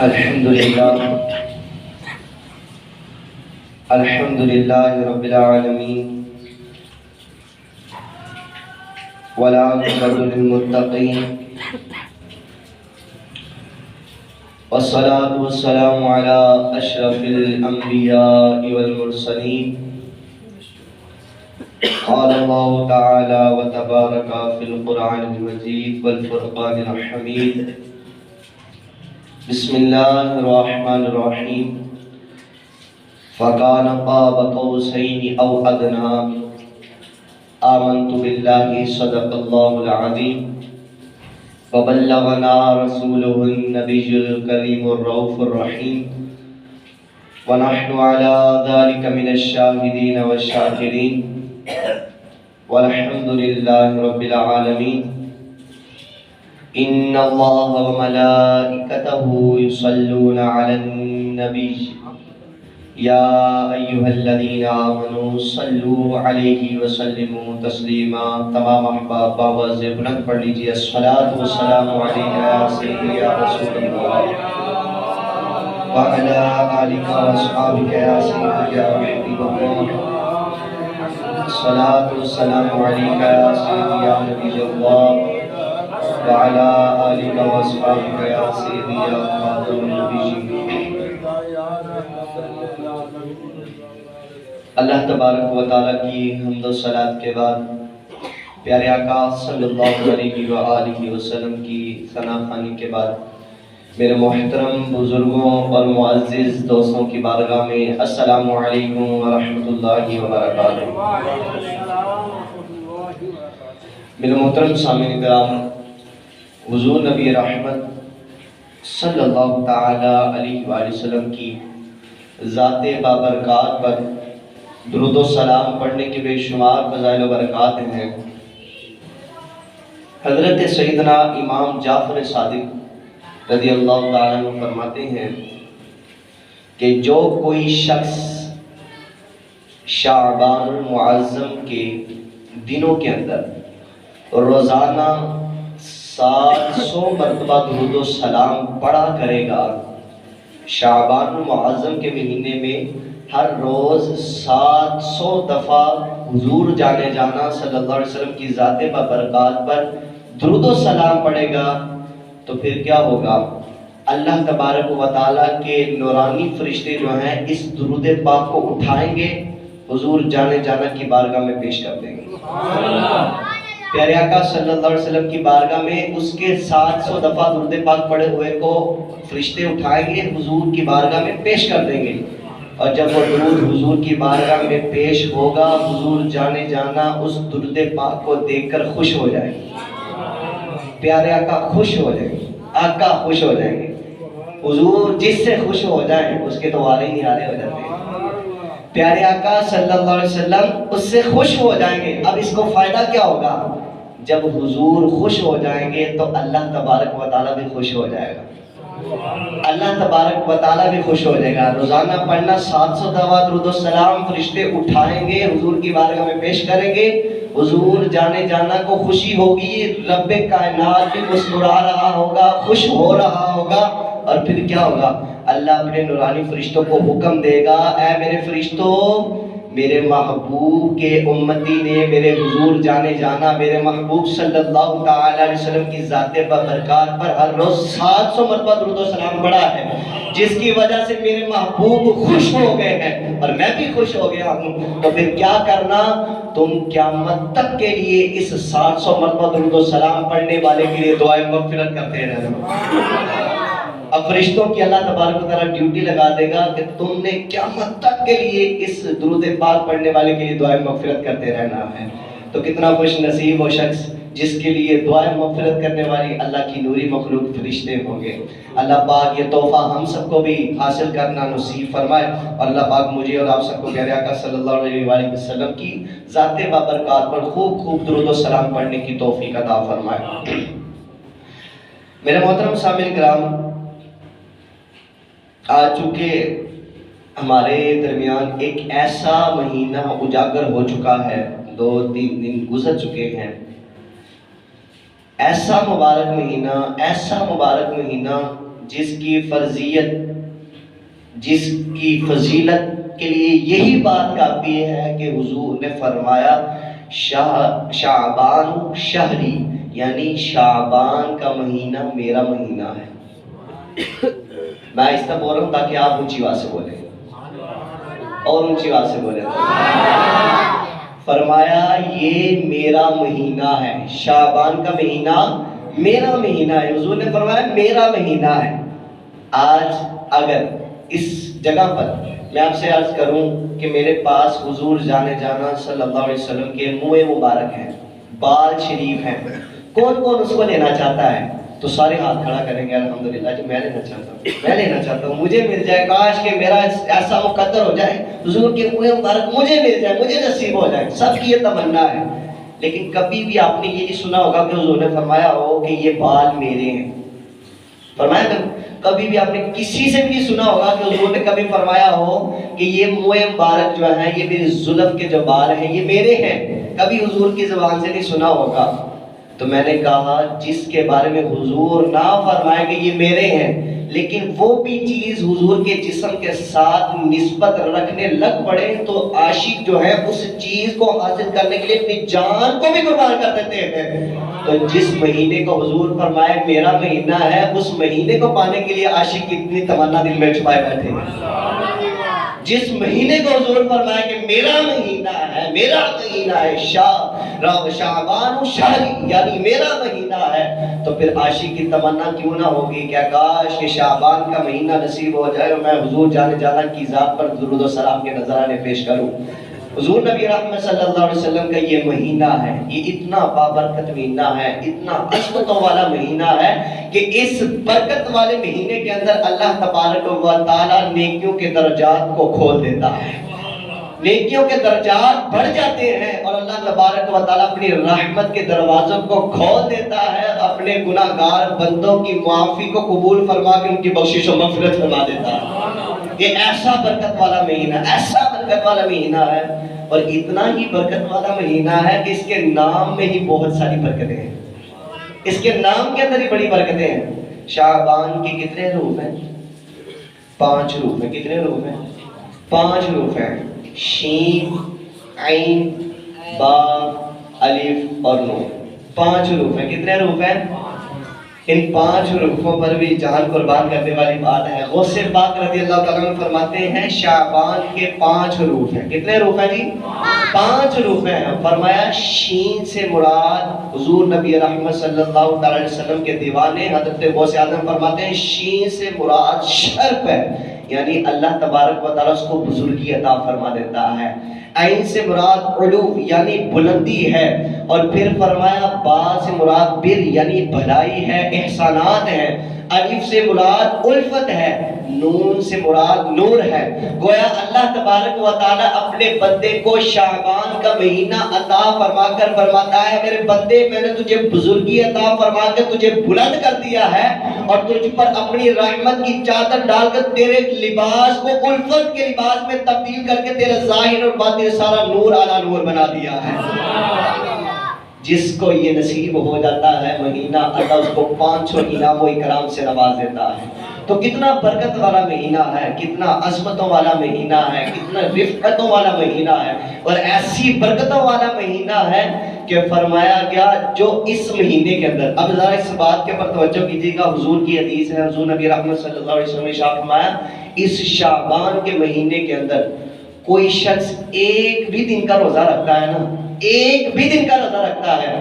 الحمد لله رب العالمين والعاقبة للمتقين والصلاة والسلام على أشرف الأنبياء والمرسلين. قال الله تعالى وتبارك في القرآن المجيد والفرقان الحميد. بسم الله الرحمن الرحيم. فكان قاب قوسين أو أدنى. آمنت بالله صدق الله العظيم وبلغنا رسوله النبي الكريم الرؤوف الرحيم ونحن على ذلك من الشاهدين والشاكرين والحمد لله رب العالمين. إن الله وملائكته يصلون على النبي يا أيها الذين آمنوا صلوا عليه وسلموا تسلیما. تمام احباب باواز بلند پڑھ لیجیے الصلاۃ والسلام علیک یا سیدی یا رسول اللہ وعلی آلک واصحابک یا سیدی یا حبیب اللہ. الصلاۃ والسلام علیک یا سیدی یا نبی اللہ وعلی آلک واصحابک یا سیدی یا خاتم النبیین. اللہ تبارک و تعالیٰ کی حمد و صلوات کے بعد پیارے آقا صلی اللہ علیہ وآلہ وسلم کی ثنا خوانی کے بعد میرے محترم بزرگوں اور معزز دوستوں کی بارگاہ میں السلام علیکم ورحمۃ اللہ وبرکاتہ. میرے محترم سامعین کرام، حضور نبی رحمت صلی اللہ تعالی علیہ وآلہ وسلم کی ذات بابرکات پر درود و سلام پڑھنے کے بے شمار فضائل و برکات ہیں. حضرت سیدنا امام جعفر صادق رضی اللہ تعالیٰ عنہ فرماتے ہیں کہ جو کوئی شخص شعبان المعظم کے دنوں کے اندر روزانہ 700 مرتبہ درود و سلام پڑھا کرے گا، شعبان المعظم کے مہینے میں ہر روز 700 دفعہ حضور جانے جانا صلی اللہ علیہ وسلم کی ذات بابرکات پر درود و سلام پڑھے گا، تو پھر کیا ہوگا؟ اللہ تبارک و تعالیٰ کے نورانی فرشتے جو ہیں اس درود پاک کو اٹھائیں گے، حضور جانے جانا کی بارگاہ میں پیش کر دیں گے. پیارے آقا صلی اللہ علیہ وسلم کی بارگاہ میں اس کے 700 دفعہ درود پاک پڑھے ہوئے کو فرشتے اٹھائیں گے، حضور کی بارگاہ میں پیش کر دیں گے. اور جب وہ درود حضور کی بارگاہ میں پیش ہوگا، حضور جانے جانا اس درود پاک کو دیکھ کر خوش ہو جائیں گے. پیارے آقا خوش ہو جائیں گے، آقا خوش ہو جائیں گے. حضور جس سے خوش ہو جائیں اس کے تو وارے ہی نعرے ہو جاتے ہیں. پیارے آقا صلی اللہ علیہ وسلم اس سے خوش ہو جائیں گے. اب اس کو فائدہ کیا ہوگا؟ جب حضور خوش ہو جائیں گے تو اللہ تبارک و تعالیٰ بھی خوش ہو جائے گا. اللہ تبارک و تعالیٰ بھی خوش ہو جائے گا. روزانہ پڑھنا 700 دفعہ درود و سلام فرشتے اٹھائیں گے، حضور کی بارگاہ میں پیش کریں گے. حضور جانے جانا کو خوشی ہوگی، رب کائنات بھی مسکرا رہا ہوگا، خوش ہو رہا ہوگا. اور پھر کیا ہوگا؟ اللہ اپنے نورانی فرشتوں کو حکم دے گا، اے میرے فرشتوں، میرے محبوب کے امتی نے میرے حضور جانے جانا میرے محبوب صلی اللہ تعالی علیہ وسلم کی ذات بابرکات پر ہر روز 700 مرتبہ درود و سلام پڑھا ہے، جس کی وجہ سے میرے محبوب خوش ہو گئے ہیں اور میں بھی خوش ہو گیا ہوں. تو پھر کیا کرنا؟ تم قیامت تک کے لیے اس 700 مرتبہ درود و سلام پڑھنے والے کے لیے دعائیں مغفرت کرتے رہنا. اب فرشتوں کی اللہ تبارک و تعالیٰ ڈیوٹی لگا دے گا کہ تم نے قیامت تک کے لیے اس درود پاک پڑھنے والے کے لیے دعائیں مغفرت کرتے رہنا ہے. تو کتنا خوش نصیب وہ شخص جس کے لیے دعائیں مغفرت کرنے والی اللہ کی نوری مخلوق فرشتے ہوں گے. اللہ پاک یہ تحفہ ہم سب کو بھی حاصل کرنا نصیب فرمائے، اور اللہ پاک مجھے اور آپ سب کو پیارے آقا صلی اللہ علیہ وآلہ وسلم کی ذات بابرکات پر خوب خوب درود و سلام پڑھنے کی توفیق عطا فرمائے. میرے محترم سامعین کرام، آج چونکہ ہمارے درمیان ایک ایسا مہینہ اجاگر ہو چکا ہے، 2-3 دن گزر چکے ہیں، ایسا مبارک مہینہ جس کی فضیلت کے لیے یہی بات کافی ہے کہ حضور نے فرمایا شعبان شہری، یعنی شعبان کا مہینہ میرا مہینہ ہے۔ میں اس طرح بول رہا ہوں تاکہ آپ اونچی آواز سے بولیں اور اونچی آواز سے بولیں۔ فرمایا یہ میرا مہینہ ہے، شعبان کا مہینہ میرا مہینہ ہے۔ حضور نے فرمایا میرا مہینہ ہے۔ آج اگر اس جگہ پر میں آپ سے عرض کروں کہ میرے پاس حضور جانے جانا صلی اللہ علیہ وسلم کے منہ مبارک ہیں، بال شریف ہیں، کون کون اس کو لینا چاہتا ہے؟ تو سارے ہاتھ کھڑا کریں گے الحمدللہ جی میں لینا چاہتا ہوں، میں لینا چاہتا ہوں، مجھے مل جائے، کاش کہ میرا ایسا مقدر ہو جائے حضور کے منہ مبارک مجھے مل جائے، مجھے نصیب ہو جائے۔ سب کی یہ تمنا ہے، لیکن کبھی بھی آپ نے یہ نہیں سنا ہوگا کہ حضور نے فرمایا ہو کہ یہ بال میرے ہیں۔ فرمایا کبھی بھی آپ نے کسی سے بھی سنا ہوگا کہ حضور نے کبھی فرمایا ہو کہ یہ منہ مبارک جو ہے یہ میری زلف کے جو بال ہیں یہ میرے ہیں؟ کبھی حضور کی زبان سے نہیں سنا ہوگا۔ تو میں نے کہا جس کے بارے میں حضور نہ فرمائے کہ یہ میرے ہیں، لیکن وہ بھی چیز حضور کے جسم کے ساتھ نسبت رکھنے لگ پڑے تو عاشق جو ہے اس چیز کو حاصل کرنے کے لیے اپنی جان کو بھی قربان کر دیتے ہیں۔ تو جس مہینے کو حضور فرمائے میرا مہینہ ہے، اس مہینے کو پانے کے لیے عاشق کتنی تمنا دل میں چھپائے بیٹھے ہیں۔ جس مہینے کو حضور فرمائے کہ میرا مہینہ ہے، میرا مہینہ ہے، شعبان شہری، یعنی میرا مہینہ ہے، تو پھر عاشق کی تمنا کیوں نہ ہوگی کہ کاش کہ شعبان کا مہینہ نصیب ہو جائے اور میں حضور جانے جانا کی ذات پر درود و سلام کے نذرانے پیش کروں۔ حضور نبی رحمت صلی اللہ علیہ وسلم کا یہ مہینہ ہے، یہ اتنا بابرکت مہینہ ہے، اتنا عظمتوں والا مہینہ ہے کہ اس برکت والے مہینے کے اندر اللہ تبارک و تعالی نیکیوں کے درجات کو کھول دیتا ہے، نیکیوں کے درجات بڑھ جاتے ہیں اور اللہ تبارک و تعالی اپنی رحمت کے دروازوں کو کھول دیتا ہے، اپنے گناہگار بندوں کی معافی کو قبول فرما کے ان کی بخشش و مغفرت فرما دیتا ہے۔ یہ ایسا برکت والا مہینہ، ایسا برکت والا مہینہ ہے، اور اتنا ہی برکت والا مہینہ ہے کہ اس کے نام میں ہی بہت ساری برکتیں ہیں، اس کے نام کے اندر ہی بڑی برکتیں ہیں۔ شعبان کے کتنے حروف ہیں؟ 5 حروف ہیں۔ کتنے حروف ہیں؟ 5 حروف ہیں، شین، عین، با، الف اور نون، 5 حروف ہیں۔ کتنے حروف ہیں؟ ان 5 حروفوں پر بھی جان قربان کرنے والی بات ہے۔ غوث پاک رضی اللہ تعالیٰ عنہ فرماتے ہیں شعبان کے 5 حروف ہیں۔ کتنے حروف ہیں جی؟ 5 حروف ہیں۔ فرمایا شین سے مراد حضور نبی رحمت صلی اللہ علیہ وسلم کے دیوانے حضرت غوث اعظم فرماتے ہیں شین سے مراد شرف ہے، یعنی اللہ تبارک و تعالیٰ اس کو بزرگی عطا فرما دیتا ہے۔ عین سے مراد علو یعنی بلندی ہے، اور پھر فرمایا با سے مراد بر یعنی بھلائی ہے، احسانات ہے، الف سے مراد الفت ہے، نون سے مراد نور ہے۔ گویا اللہ تبارک و تعالی اپنے بندے کو شعبان کا مہینہ عطا فرما کر فرماتا ہے میرے بندے میں نے تجھے بزرگی عطا فرما کر تجھے بلند کر دیا ہے، اور تجھ پر اپنی رحمت کی چادر ڈال کر تیرے لباس کو الفت کے لباس میں تبدیل کر کے تیرے ظاہر اور باطن سارا نور اعلی نور بنا دیا ہے۔ جس کو یہ نصیب ہو جاتا ہے مہینہ، اللہ اس کو 5 انعام و اکرام سے نواز دیتا ہے۔ تو کتنا برکت والا مہینہ ہے، کتنا عظمتوں والا مہینہ ہے، کتنا رفعتوں والا مہینہ ہے، اور ایسی برکتوں والا مہینہ ہے کہ فرمایا گیا جو اس مہینے کے اندر، اب ذرا اس بات کے پر توجہ کیجیے گا، حضور کی حدیث ہے، حضور نبی رحمت صلی اللہ علیہ وسلم نے ارشاد فرمایا اس شعبان کے مہینے کے اندر کوئی شخص ایک بھی دن کا روزہ رکھتا ہے نا، ایک بھی دن کا روزہ رکھتا ہے،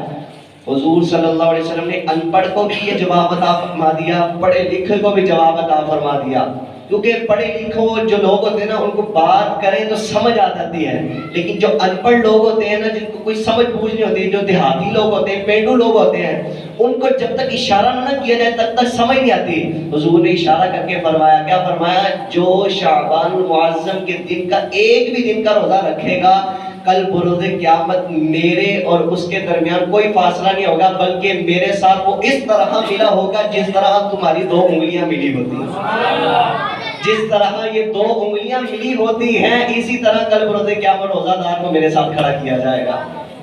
حضور صلی اللہ علیہ وسلم نے ان پڑھ کو بھی یہ جواب عطا فرما دیا، پڑھے لکھے کو بھی جواب عطا فرما دیا، کیونکہ پڑھے لکھو جو لوگ ہوتے ہیں نا ان کو بات کریں تو سمجھ آ جاتی ہے، لیکن جو ان پڑھ لوگ ہوتے ہیں نا جن کو کوئی سمجھ بوجھ نہیں ہوتی، جو دیہاتی لوگ ہوتے ہیں، پینڈو لوگ ہوتے ہیں، ان کو جب تک اشارہ نہ کیا جائے تب تک سمجھ نہیں آتی۔ حضور نے اشارہ کر کے فرمایا، کیا فرمایا؟ جو شعبان المعظم کے دن کا ایک بھی دن کا روزہ رکھے گا کل بروز قیامت میرے اور اس کے درمیان کوئی فاصلہ نہیں ہوگا، بلکہ میرے ساتھ وہ اس طرح ملا ہوگا جس طرح تمہاری 2 انگلیاں ملی ہوتی ہیں، جس طرح یہ 2 انگلیاں ملی ہوتی ہیں اسی طرح کل بروز قیامت روزہ دار کو میرے ساتھ کھڑا کیا جائے گا۔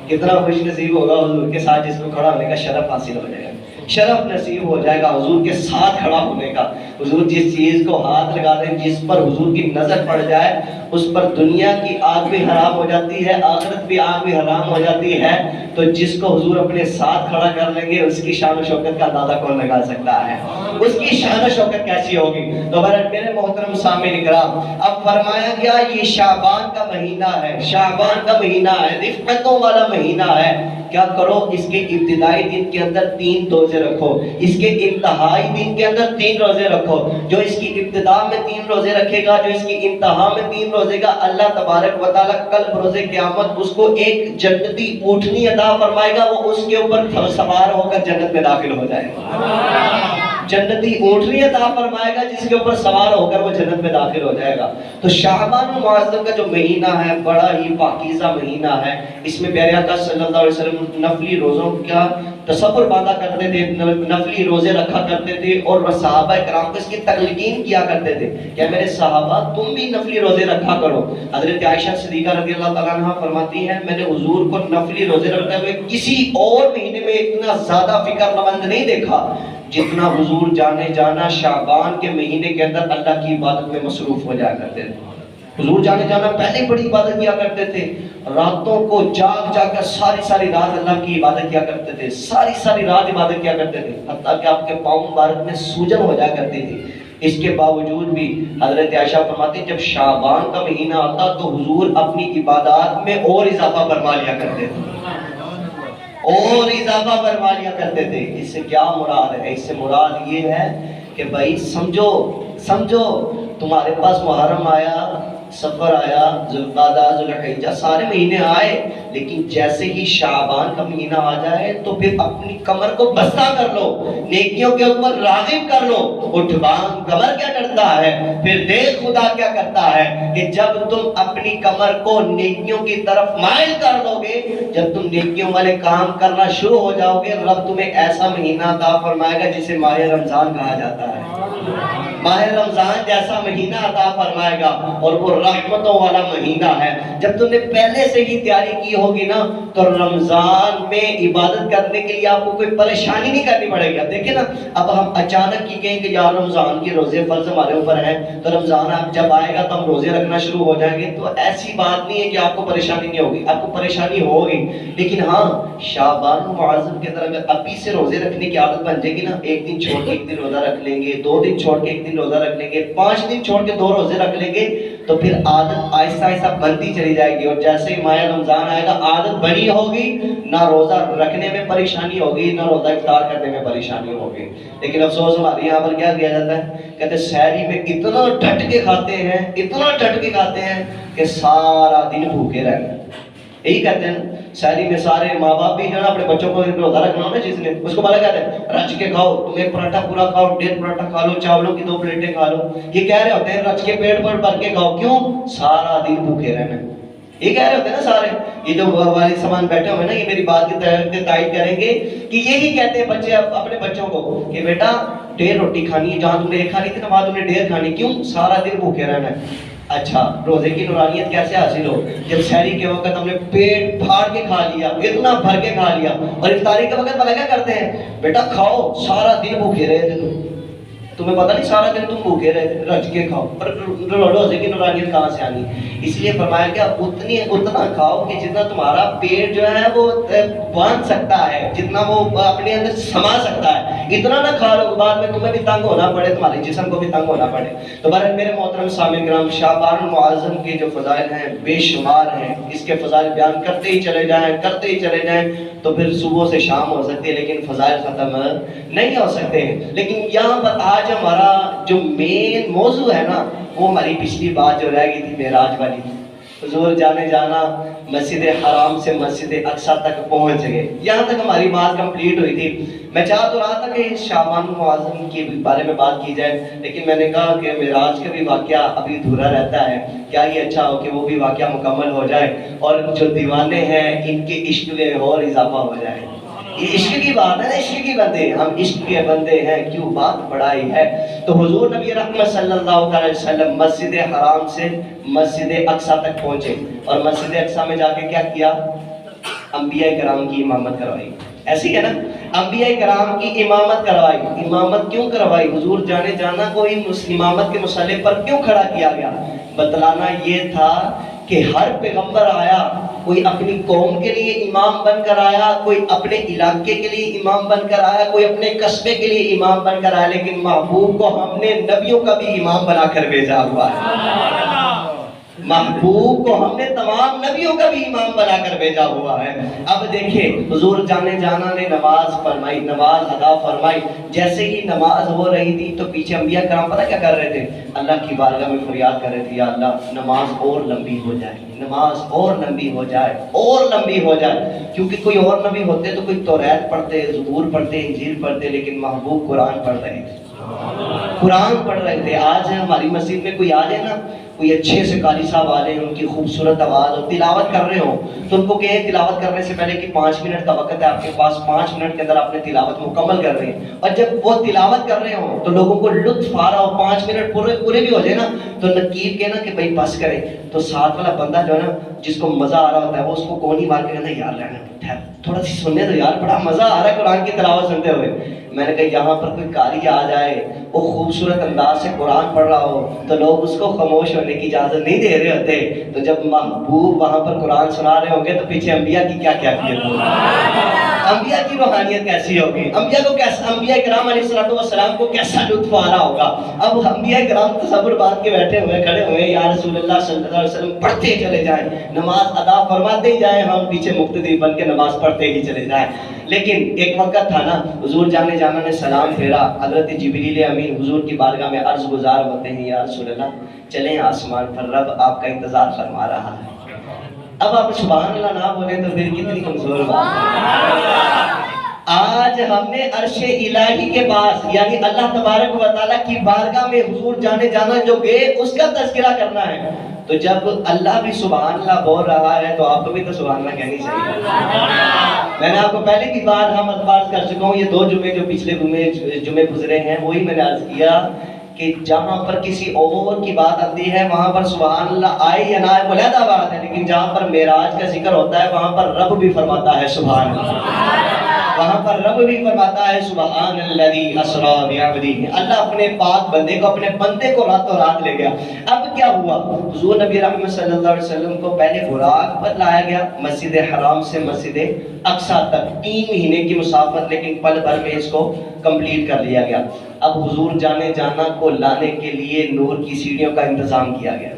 کتنا خوش نصیب ہوگا حضور کے ساتھ جس کو کھڑا ہونے کا شرف حاصل ہو جائے گا۔ شرف نصیب ہو جائے گا حضور کے ساتھ کھڑا ہونے کا۔ حضور جس چیز کو ہاتھ لگا دیں، جس پر حضور کی نظر پڑ جائے، اس پر دنیا کی آگ بھی حرام ہو جاتی ہے، آخرت بھی آگ بھی حرام ہو جاتی ہے۔ تو جس کو حضور اپنے ساتھ کھڑا کر لیں گے، اس کی شان و شوکت کا اندازہ کون لگا سکتا ہے؟ اس کی شان و شوکت کیسی ہوگی؟ تو بہرحال میرے محترم سامعین کرام، اب فرمایا گیا یہ شعبان کا مہینہ ہے، شعبان کا مہینہ ہے، رفقتوں والا مہینہ ہے۔ کیا کرو؟ اس کے ابتدائی دن کے اندر 3 روزے رکھو، اس کے انتہائی دن کے اندر 3 روزے رکھو۔ جو اس کی ابتدا میں 3 روزے رکھے گا، جو اس کی انتہا میں 3 روزے گا، اللہ تبارک و تعالیٰ کل بروز قیامت اس کو ایک جنتی اونٹنی عطا فرمائے گا، وہ اس کے اوپر سوار ہو کر جنت میں داخل ہو جائے گا۔ جنتی اونٹنی عطا فرمائے گا جس کے اوپر سوار ہو کر وہ جنت میں داخل ہو جائے گا۔ تو شعبان المعظم کا جو مہینہ ہے بڑا ہی پاکیزہ مہینہ ہے۔ اس میں پیارے آقا صلی اللہ علیہ وسلم نفلی روزوں کا تصور باندھا کرتے تھے، نفلی روزے رکھا کرتے تھے، اور صحابہ کرام کو اس کی تلقین کیا کرتے تھے کہ میرے صحابہ تم بھی نفلی روزے رکھا کرو۔ حضرت عائشہ صدیقہ رضی اللہ تعالیٰ عنہ فرماتی ہیں میں نے حضور کو نفلی روزے رکھتے ہوئے کسی اور مہینے میں اتنا زیادہ فکر مند نہیں دیکھا جتنا حضور جانا شعبان کے مہینے کے اندر اللہ کی عبادت میں مصروف ہو جایا کرتے تھے۔ حضور جانا پہلے بڑی عبادت کیا کرتے تھے، راتوں کو جاگ کر ساری رات اللہ کی عبادت کیا کرتے تھے، ساری رات عبادت کیا کرتے تھے، حتیٰ کہ آپ کے پاؤں مبارک میں سوجن ہو جایا کرتی تھی۔ اس کے باوجود بھی حضرت عائشہ فرماتی جب شعبان کا مہینہ آتا تو حضور اپنی عبادات میں اور اضافہ فرما لیا کرتے تھے، اور اضافہ فرما لیا کرتے تھے۔ اس سے کیا مراد ہے؟ اس سے مراد یہ ہے کہ بھائی سمجھو تمہارے پاس محرم آیا، سفر آیا، ذوالقعدہ، ذوالحجہ، سارے مہینے آئے، لیکن جیسے ہی شعبان کا مہینہ آ جائے تو پھر اپنی کمر کو بستہ کر لو، نیکیوں کے اوپر راغب کر لو۔ اٹھ بانگ کمر کیا کرتا ہے؟ پھر دیکھ خدا کیا کرتا ہے کہ جب تم اپنی کمر کو نیکیوں کی طرف مائل کر لو گے، جب تم نیکیوں والے کام کرنا شروع ہو جاؤ گے، رب تمہیں ایسا مہینہ عطا فرمائے گا جسے ماہ رمضان کہا جاتا ہے۔ ماہ رمضان جیسا مہینہ عطا فرمائے گا، اور وہ رحمتوں والا مہینہ ہے۔ جب تم نے پہلے سے ہی تیاری کی ہوگی نا تو رمضان میں عبادت کرنے کے لیے آپ کو کوئی پریشانی نہیں کرنی پڑے گی۔ اب دیکھیں نا، اب ہم اچانک کی کہیں کہ یار رمضان کے روزے فرض ہمارے اوپر ہیں تو رمضان اب جب آئے گا تو ہم روزے رکھنا شروع ہو جائیں گے، تو ایسی بات نہیں ہے کہ آپ کو پریشانی نہیں ہوگی، آپ کو پریشانی ہوگی، لیکن ہاں شعبان معظم کے اندر اگر ابھی سے روزے رکھنے کی عادت بن جائے گی نا، ایک دن چھوڑ کے ایک دن روزہ رکھ لیں گے، 2 دن چھوڑ کے ایک دن روزہ رکھ لیں گے، 5 دن چھوڑ کے 2 روزے رکھ لیں گے، تو پھر عادت آہستہ آہستہ بنتی چلی جائے گی، اور جیسے ہی ماہ رمضان آئے گا عادت بنی ہوگی، نہ روزہ رکھنے میں پریشانی ہوگی، نہ روزہ افطار کرنے میں پریشانی ہوگی۔ لیکن افسوس ہمارے یہاں پر کیا کیا جاتا ہے، کہتے سحری میں اتنا ڈٹ کے کھاتے ہیں، اتنا ڈٹ کے کھاتے ہیں کہ سارا دن بھوکے رہتے ہیں۔ یہی کہتے ہیں سحری میں سارے ماں باپ بھی جو ہے نا اپنے بچوں کو روزہ رکھنا ہو نا، جس نے اس کو بھلا کہتے ہیں رچ کے کھاؤ، تم 1 پراٹھا پورا کھاؤ، 1.5 پراٹھا کھا لو، چاولوں کی 2 پلیٹیں کھا لو، یہ کہہ رہے ہوتے ہیں رچ کے پیٹ پر بھر کے کھاؤ، کیوں؟ سارا دن بھوکے رہنا، یہ کہہ رہے ہوتے ہیں نا سارے۔ یہ جو والد سامان بیٹھے ہوئے نا، یہ میری بات کی تائید کریں گے کہ یہی کہتے ہیں بچے اپنے بچوں کو کہ بیٹا 1.5 روٹی کھانی ہے، جہاں تم نے 1 کھانی تھی نا وہاں تم نے 1.5 کھانی، کیوں؟ سارا دن بھوکے رہنا ہے۔ اچھا روزے کی نورانیت کیسے حاصل ہو؟ جب سحری کے وقت ہم نے پیٹ پھاڑ کے کھا لیا، اتنا بھر کے کھا لیا، اور افطاری کے وقت بھلا کیا کرتے ہیں، بیٹا کھاؤ، سارا دن بھوکے رہے تھے تمہیں پتہ نہیں سارا دن تم بھوکے رہے تھے، رج کے کھاؤ، پر روزے کی نورانیت کہاں سے آنی؟ اس لیے فرمایا کہ اتنا کھاؤ کہ جتنا تمہارا پیٹ جو ہے وہ باندھ سکتا ہے، جتنا وہ اپنے اندر سما سکتا ہے، اتنا نہ کھا لو بعد میں تمہیں بھی تنگ ہونا پڑے، تمہارے جسم کو بھی تنگ ہونا پڑے۔ تو بہرحال میرے محترم سامعین کرام، شعبان المعظم کے جو فضائل ہیں بے شمار ہیں، اس کے فضائل بیان کرتے ہی چلے جائیں تو پھر صبح سے شام ہو سکتی ہے، لیکن فضائل ختم نہیں ہو سکتے۔ لیکن یہاں پر آج ہمارا جو مین موضوع ہے نا، وہ ہماری پچھلی بات جو رہ گئی تھی معراج والی، حضور جانا مسجد حرام سے مسجد اقصیٰ تک پہنچ گئے، یہاں تک ہماری بات کمپلیٹ ہوئی تھی۔ میں چاہ تو رہا تھا کہ شعبان المعظم کے بارے میں بات کی جائے، لیکن میں نے کہا کہ معراج کا بھی واقعہ ابھی ادھورا رہتا ہے، کیا یہ اچھا ہو کہ وہ بھی واقعہ مکمل ہو جائے اور جو دیوانے ہیں ان کے عشق میں اور اضافہ ہو جائے۔ یہ عشق کی بات ہے نا، عشق کی بندے، ہم عشق کے بندے ہیں، کیوں بات بڑائی ہے۔ تو حضور نبی رحمت صلی اللہ علیہ وسلم مسجد حرام سے مسجد اقصیٰ تک پہنچے، اور مسجد اقصیٰ میں جا کے کیا کیا؟ انبیاء کرام کی امامت کروائی۔ ایسی ہے نا. انبیاء کرام کی امامت کروائی. امامت کیوں کروائی؟ حضور جانے جانا کو امامت کے مسئلے پر کیوں کھڑا کیا گیا؟ بتلانا یہ تھا کہ ہر پیغمبر آیا، کوئی اپنی قوم کے لیے امام بن کر آیا، کوئی اپنے علاقے کے لیے امام بن کر آیا، کوئی اپنے قصبے کے لیے امام بن کر آیا، لیکن محبوب کو ہم نے نبیوں کا بھی امام بنا کر بھیجا ہوا ہے. محبوب کو ہم نے تمام نبیوں کا بھی امام بنا کر بھیجا ہوا ہے. اب دیکھیں حضور جانے جانا نے نماز فرمائی، نماز ادا فرمائی. جیسے ہی نماز ہو رہی تھی تو پیچھے انبیاء کرام پتہ کیا کر رہے تھے؟ اللہ کی بارگاہ میں فریاد کر رہے تھے، یا اللہ نماز اور لمبی ہو جائے، نماز اور لمبی ہو جائے، اور لمبی ہو جائے. کیونکہ کوئی اور نبی ہوتے تو کوئی توریت پڑھتے، زبور پڑھتے، انجیل پڑھتے، لیکن محبوب قرآن پڑھ رہے تھے. قرآن پڑھ رہے تھے. آج ہماری مسجد میں کوئی آ جائے نا، کوئی اچھے سے قاری صاحب آ رہے ہیں، ان کی خوبصورت آواز اور تلاوت کر رہے ہوں، تو ان کو کہیں تلاوت کرنے سے پہلے کہ 5 منٹ کا وقت ہے آپ کے پاس، 5 منٹ کے اندر آپ نے تلاوت مکمل کر رہی ہے. اور جب وہ تلاوت کر رہے ہوں تو لوگوں کو لطف آ رہا ہو، 5 منٹ پورے بھی ہو جائے نا، تو نقیب کہنا کہ بھائی بس کرے، تو ساتھ والا بندہ جو ہے نا جس کو مزہ آ رہا ہوتا ہے وہ اس کو کونی مار کے کہنا یار رہنا تھوڑا سی سننے تو یار، بڑا مزہ آ رہا ہے قرآن کی تلاوت سنتے ہوئے. میں نے کہا یہاں پر کوئی قاری آ جائے، وہ خوبصورت انداز سے قرآن پڑھ رہا ہو تو لوگ اس کو خاموش ہونے کی اجازت نہیں دے رہے ہوتے. تو جب محبوب وہاں پر قرآن سنا رہے ہوں گے تو پیچھے انبیاء کی کیا کیفیت ہوگی، انبیاء کی روحانیت کیسی ہوگی، انبیاء کو کیسا، انبیاء کرام علیہ السلام کو کیسا لطف آ رہا ہوگا. اب انبیاء کرام تصور بات کے بیٹھے ہوئے کھڑے ہوئے، یا رسول اللہ صلی اللہ علیہ وسلم پڑھتے چلے جائیں، نماز ادا فرماتے ہی جائیں، ہم پیچھے مقتدی بن کے نماز پڑھتے ہی چلے جائیں. لیکن ایک وقت تھا نا، حضور جانے جانا نے سلام پھیرا، حضرت جبریل امین حضور کی بارگاہ میں عرض گزار ہوتے ہیں، یا رسول اللہ چلیں آسمان پر، رب آپ کا انتظار فرما رہا ہے. اب آپ سبحان اللہ نہ بولیں تو پھر کتنی کمزور بات ہے. آج ہم نے عرش الہی کے پاس یعنی اللہ تبارک و تعالیٰ کی بارگاہ میں حضور جانے جانا جو گئے اس کا تذکرہ کرنا ہے. تو جب اللہ بھی سبحان اللہ بول رہا ہے تو آپ کو بھی تو سبحان اللہ کہنی چاہیے. میں نے آپ کو پہلے بھی بات کر چکا ہوں، یہ 2 جمعے جو پچھلے جمعے گزرے ہیں وہی میں نے عرض کیا کہ جہاں پر کسی اور کی بات آتی ہے وہاں پر سبحان اللہ آئے یا نہ آئے علیحدہ بات ہے، لیکن جہاں پر معراج کا ذکر ہوتا ہے وہاں پر رب بھی فرماتا ہے سبحان اللہ، وہاں پر رب بھی فرماتا ہے سبحان الذی اسری بعبدہ. اللہ اپنے پاک بندے کو، اپنے بندے کو راتوں رات لے گیا. اب کیا ہوا؟ حضور نبی رحمت صلی اللہ علیہ وسلم کو پہلے براق پر لایا گیا، مسجد حرام سے مسجد اقصیٰ تک 3 مہینے کی مسافت، لیکن پل بھر میں اس کو کمپلیٹ کر لیا گیا. اب حضور جانے جانا کو لانے کے لیے نور کی سیڑھیوں کا انتظام کیا گیا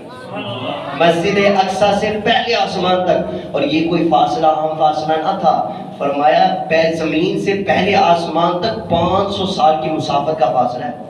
مسجد اقصیٰ سے پہلے آسمان تک. اور یہ کوئی فاصلہ عام فاصلہ نہ تھا، فرمایا زمین سے پہلے آسمان تک 500 سال کی مسافت کا فاصلہ ہے.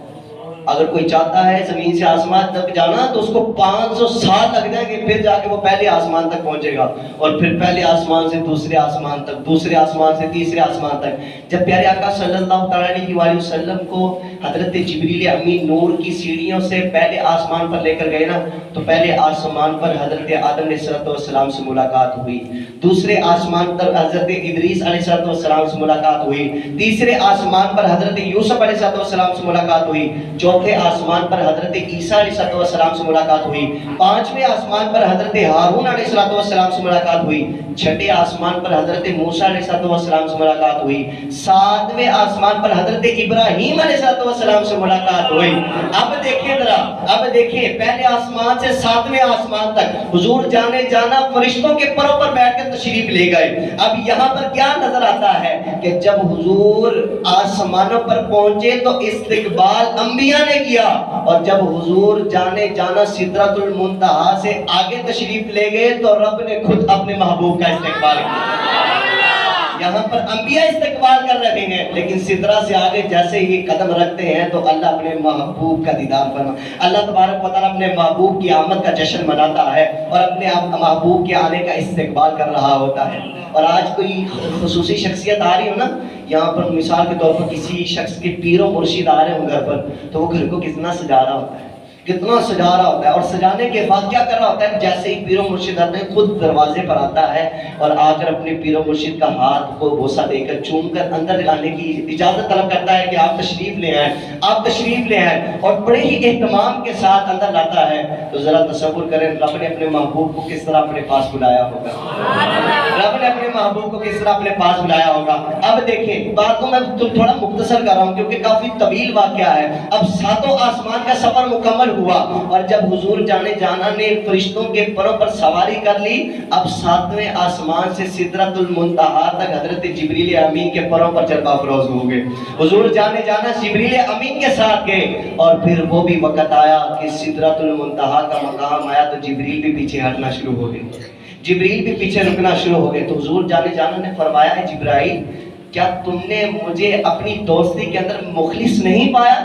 اگر کوئی چاہتا ہے زمین سے آسمان تک جانا تو اس کو 500 سال لگ جائیں گے، پھر جا کے وہ پہلے آسمان تک پہنچے گا، اور پھر پہلے آسمان سے دوسرے آسمان تک، دوسرے آسمان سے تیسرے آسمان تک. جب پیارے آقا صلی اللہ علیہ وسلم کو حضرت جبریل امین نور کی سیڑھیوں سے پہلے آسمان پر لے کر گئے نا، تو پہلے آسمان پر حضرت آدم علیہ السلام سے ملاقات ہوئی، دوسرے آسمان پر حضرت ادریس علیہ السلام سے ملاقات ہوئی، تیسرے آسمان پر حضرت یوسف علیہ السلام سے ملاقات ہوئی، چوتھے آسمان پر حضرت عیسیٰ علیہ السلام سے ملاقات ہوئی، 5ویں آسمان پر حضرت ہارون علیہ السلام سے ملاقات ہوئی، 6ٹھے آسمان پر حضرت موسیٰ علیہ السلام سے ملاقات ہوئی، 7ویں آسمان پر حضرت ابراہیم علیہ السلام سے ملاقات ہوئی. اب دیکھیں ذرا، اب دیکھیں پہلے آسمان سے 7ویں آسمان تک حضور جانے جانا فرشتوں کے پروں پر بیٹھ کر تشریف لے گئے. اب یہاں پر کیا نظر آتا ہے کہ جب حضور آسمانوں پر پہنچے تو استقبال انبیاء نے کیا، اور جب حضور جانے جانا سدرۃ المنتہا سے آگے تشریف لے گئے تو رب نے خود اپنے محبوب کا استقبال کیا. یہاں پر انبیاء استقبال کر رہے ہیں، لیکن سدرہ سے آگے جیسے ہی قدم رکھتے ہیں تو اللہ اپنے محبوب کا دیدار فرما. اللہ تبارک و تعالیٰ اپنے محبوب کی آمد کا جشن مناتا ہے اور اپنے محبوب کے آنے کا استقبال کر رہا ہوتا ہے. اور آج کوئی خصوصی شخصیت آ رہی ہو نا، یہاں پر مثال کے طور پر کسی شخص کے پیر و مرشد آ رہے ہوں گھر پر، تو وہ گھر کو کتنا سجا رہا ہوتا ہے، کتنا سجا رہا ہوتا ہے، اور سجانے کے بعد کیا کر رہا ہوتا ہے؟ جیسے ہی پیر و مرشد اپنے خود دروازے پر آتا ہے اور آ کر اپنے پیر و مرشد کا ہاتھ کو بوسہ دے کر چوم کر اندر لانے کی اجازت طلب کرتا ہے کہ آپ تشریف لے آئیں، آپ تشریف لے آئیں، اور بڑے ہی اہتمام کے ساتھ اندر لاتا ہے، تو ذرا تصور کریں رب نے اپنے محبوب کو کس طرح اپنے پاس بلایا ہوگا، رب نے اپنے محبوب کو کس طرح اپنے پاس بلایا ہوگا۔ اب دیکھیں بات کو میں تھوڑا مختصر کر رہا ہوں کیونکہ کافی طویل واقعہ ہے۔ اب ساتوں آسمان کا سفر مکمل ہوا، اور جب حضور جانے جانا نے فرشتوں کے پروں پر سواری کر لی، اب ساتویں آسمان سے سدرۃ المنتہا تک حضرت جبریل امین کے پروں پر چربا افروز ہو گئے۔ حضور جانے جانا جبریل امین کے ساتھ گئے، اور پھر وہ بھی وقت آیا کہ سدرۃ المنتہا کا مقام آیا تو جبریل بھی پیچھے ہٹنا شروع ہو گئے، جبریل بھی پیچھے رکنا شروع ہو گئے۔ تو حضور جانے جانا نے فرمایا ہے جبرائیل کیا تم نے مجھے اپنی دوستی کے اندر مخلص نہیں پایا؟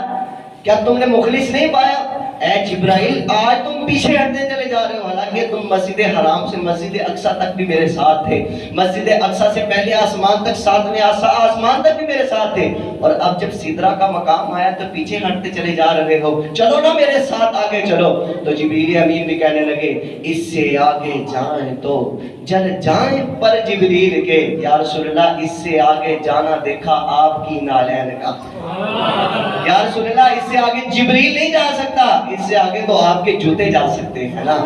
کیا تم نے مخلص نہیں پایا؟ اے جبرائیل آج تم پیچھے ہٹتے چلے جا رہے ہو، حالانکہ تم مسجد حرام سے مسجد اقصی تک بھی میرے ساتھ تھے، مسجد اقصی سے پہلے آسمان تک ساتویں آسمان تک بھی میرے ساتھ تھے، اور اب جب سدرہ کا مقام آیا تو پیچھے ہٹتے چلے جا رہے ہو، چلو نا میرے ساتھ آگے چلو۔ تو جبریل امین بھی کہنے لگے اس سے آگے جائیں تو جل جائیں پر جبریل کے، یا رسول اللہ اس سے آگے جانا دیکھا آپ کی نالین کا، یا رسول اللہ اس سے آگے جبریل نہیں جا سکتا، اس سے آگے تو آپ کے جوتے جا سکتے ہیں نا،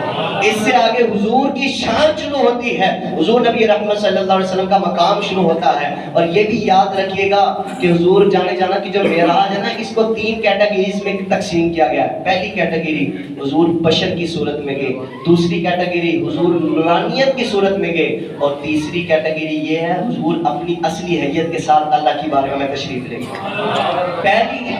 اس سے آگے حضور کی شان شروع ہوتی ہے، حضور نبی رحمت صلی اللہ علیہ وسلم کا مقام شروع ہوتا ہے۔ اور یہ بھی یاد رکھیے گا کہ حضور جانے جانا کی جو معراج ہے نا، اس کو 3 کیٹیگریز میں تقسیم کیا گیا ہے۔ پہلی کیٹیگری حضور بشر کی صورت میں گئے، دوسری کیٹیگری حضور نورانیت کی صورت میں گئے، اور تیسری کیٹیگری یہ ہے حضور اپنی اصلی حیت کے ساتھ اللہ کی بارگاہ میں تشریف لے گئے۔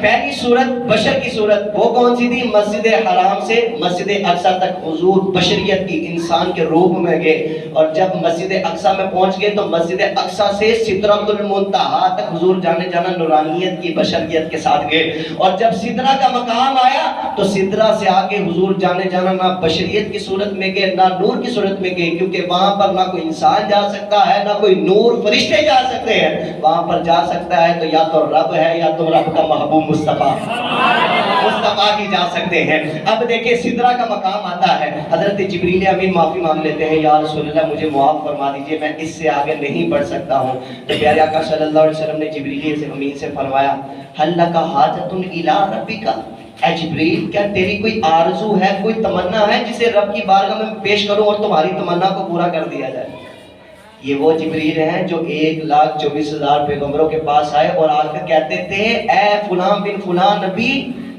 پہلی صورت بشر کی صورت وہ کون سی تھی؟ مسجد حرام سے مسجد اقصی تک حضور بشریت کی انسان کے روپ میں گئے، اور جب مسجد اقصی میں پہنچ گئے تو مسجد اقصی سے سدرۃ المنتہا تک حضور جانے جانا نورانیت کی بشریت کے ساتھ گئے، اور جب سدرہ کا مقام آیا تو سدرہ سے آگے حضور جانے جانا نہ بشریت کی صورت میں گئے نہ نور کی صورت میں گئے، کیونکہ وہاں پر نہ کوئی انسان جا سکتا ہے نہ کوئی نور فرشتے جا سکتے ہیں، وہاں پر جا سکتا ہے تو یا تو رب ہے یا تو رب کا محبوب مصطفیٰ ہی جا سکتے ہیں۔ اب دیکھیں سدرہ کا مقام آتا ہے، حضرت جبریل امین معافی مانگ لیتے ہیں، یا رسول اللہ مجھے معاف فرما دیجئے میں اس سے آگے نہیں بڑھ سکتا ہوں۔ تو پیارے آقا صلی اللہ علیہ وسلم نے جبریل امین سے فرمایا حل لک حاجۃ الی ربک، اے جبریل کیا تیری کوئی آرزو ہے، کوئی تمنا ہے جسے رب کی بارگاہ میں پیش کروں اور تمہاری تمنا کو پورا کر دیا جائے؟ یہ وہ جبریل ہیں جو 1,24,000 پیغمبروں کے پاس آئے اور آ کر کہتے تھے اے فلاں بن فلاں نبی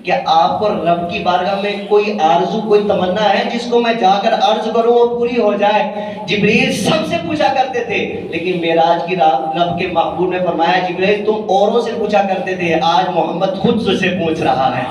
کہ آپ کو رب کی بارگاہ میں کوئی آرزو کوئی تمنا ہے جس کو میں جا کر عرض کروں اور پوری ہو جائے؟ جبریل سب سے پوچھا کرتے تھے، لیکن معراج کی رات رب کے محبوب نے فرمایا جبریل تم اوروں سے پوچھا کرتے تھے، آج محمد خود سے پوچھ رہا ہے،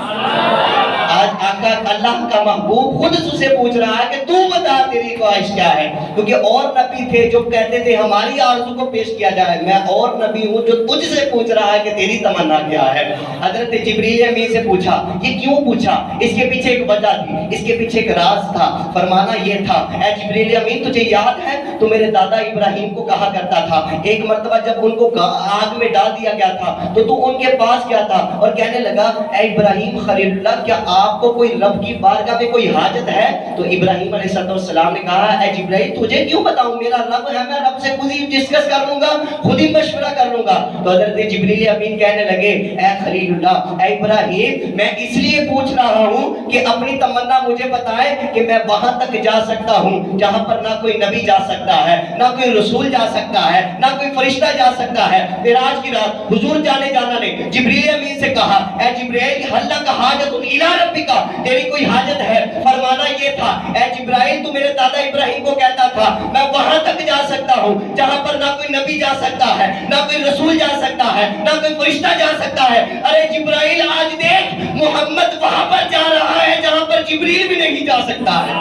آج آقا اللہ کا محبوب خود سے پوچھ رہا ہے کہ تو بتا تیری خواہش کیا ہے، کیونکہ اور نبی تھے جو کہتے تھے ہماری آرزو کو پیش کیا جائے، میں اور نبی ہوں جو تجھ سے پوچھ رہا ہے کہ تیری تمنا کیا ہے۔ حضرت جبریل امین سے پوچھا، یہ کیوں پوچھا؟ اس کے پیچھے ایک وجہ تھی، اس کے پیچھے ایک راز تھا۔ فرمانا یہ تھا اے جبریل امین تجھے یاد ہے تو میرے دادا ابراہیم کو کہا کرتا تھا، ایک مرتبہ جب ان کو آگ میں ڈال دیا گیا تھا تو ان کے پاس گیا تھا اور کہنے لگا اے ابراہیم خلیل اللہ کیا آپ کو کوئی رب کی بارگاہ میں کوئی حاجت ہے؟ تو ابراہیم علیہ السلام نے کہا اے جبرائیل تجھے کیوں بتاؤں، میرا رب ہے، میں رب سے خود ہی ڈسکس کر لوں گا، خود ہی مشورہ کر لوں گا۔ تو حضرت جبریل امین کہنے لگے اے خلیل اللہ اے ابراہیم میں اس لیے پوچھ رہا ہوں کہ اپنی تمنا مجھے بتائے کہ میں وہاں تک جا سکتا ہوں جہاں پر نہ کوئی نبی جا سکتا ہے، نہ کوئی رسول جا سکتا ہے، نہ کوئی فرشتہ جا سکتا ہے۔ معراج کی رات حضور جانے جانا نے جبریل امین سے کہا اے جبرائیل حل لک حاجۃ الی ربک، تیری کوئی حاجت ہے؟ فرمانا یہ تھا اے جبرائیل تو میرے دادا ابراہیم کو کہتا تھا میں وہاں تک جا سکتا ہوں جہاں پر نہ کوئی نبی جا سکتا ہے، نہ کوئی رسول جا سکتا ہے، نہ کوئی فرشتہ جا سکتا ہے۔ ارے جبرائیل آج دیکھ محمد وہاں پر جا رہا ہے جہاں پر جبریل بھی نہیں جا سکتا ہے،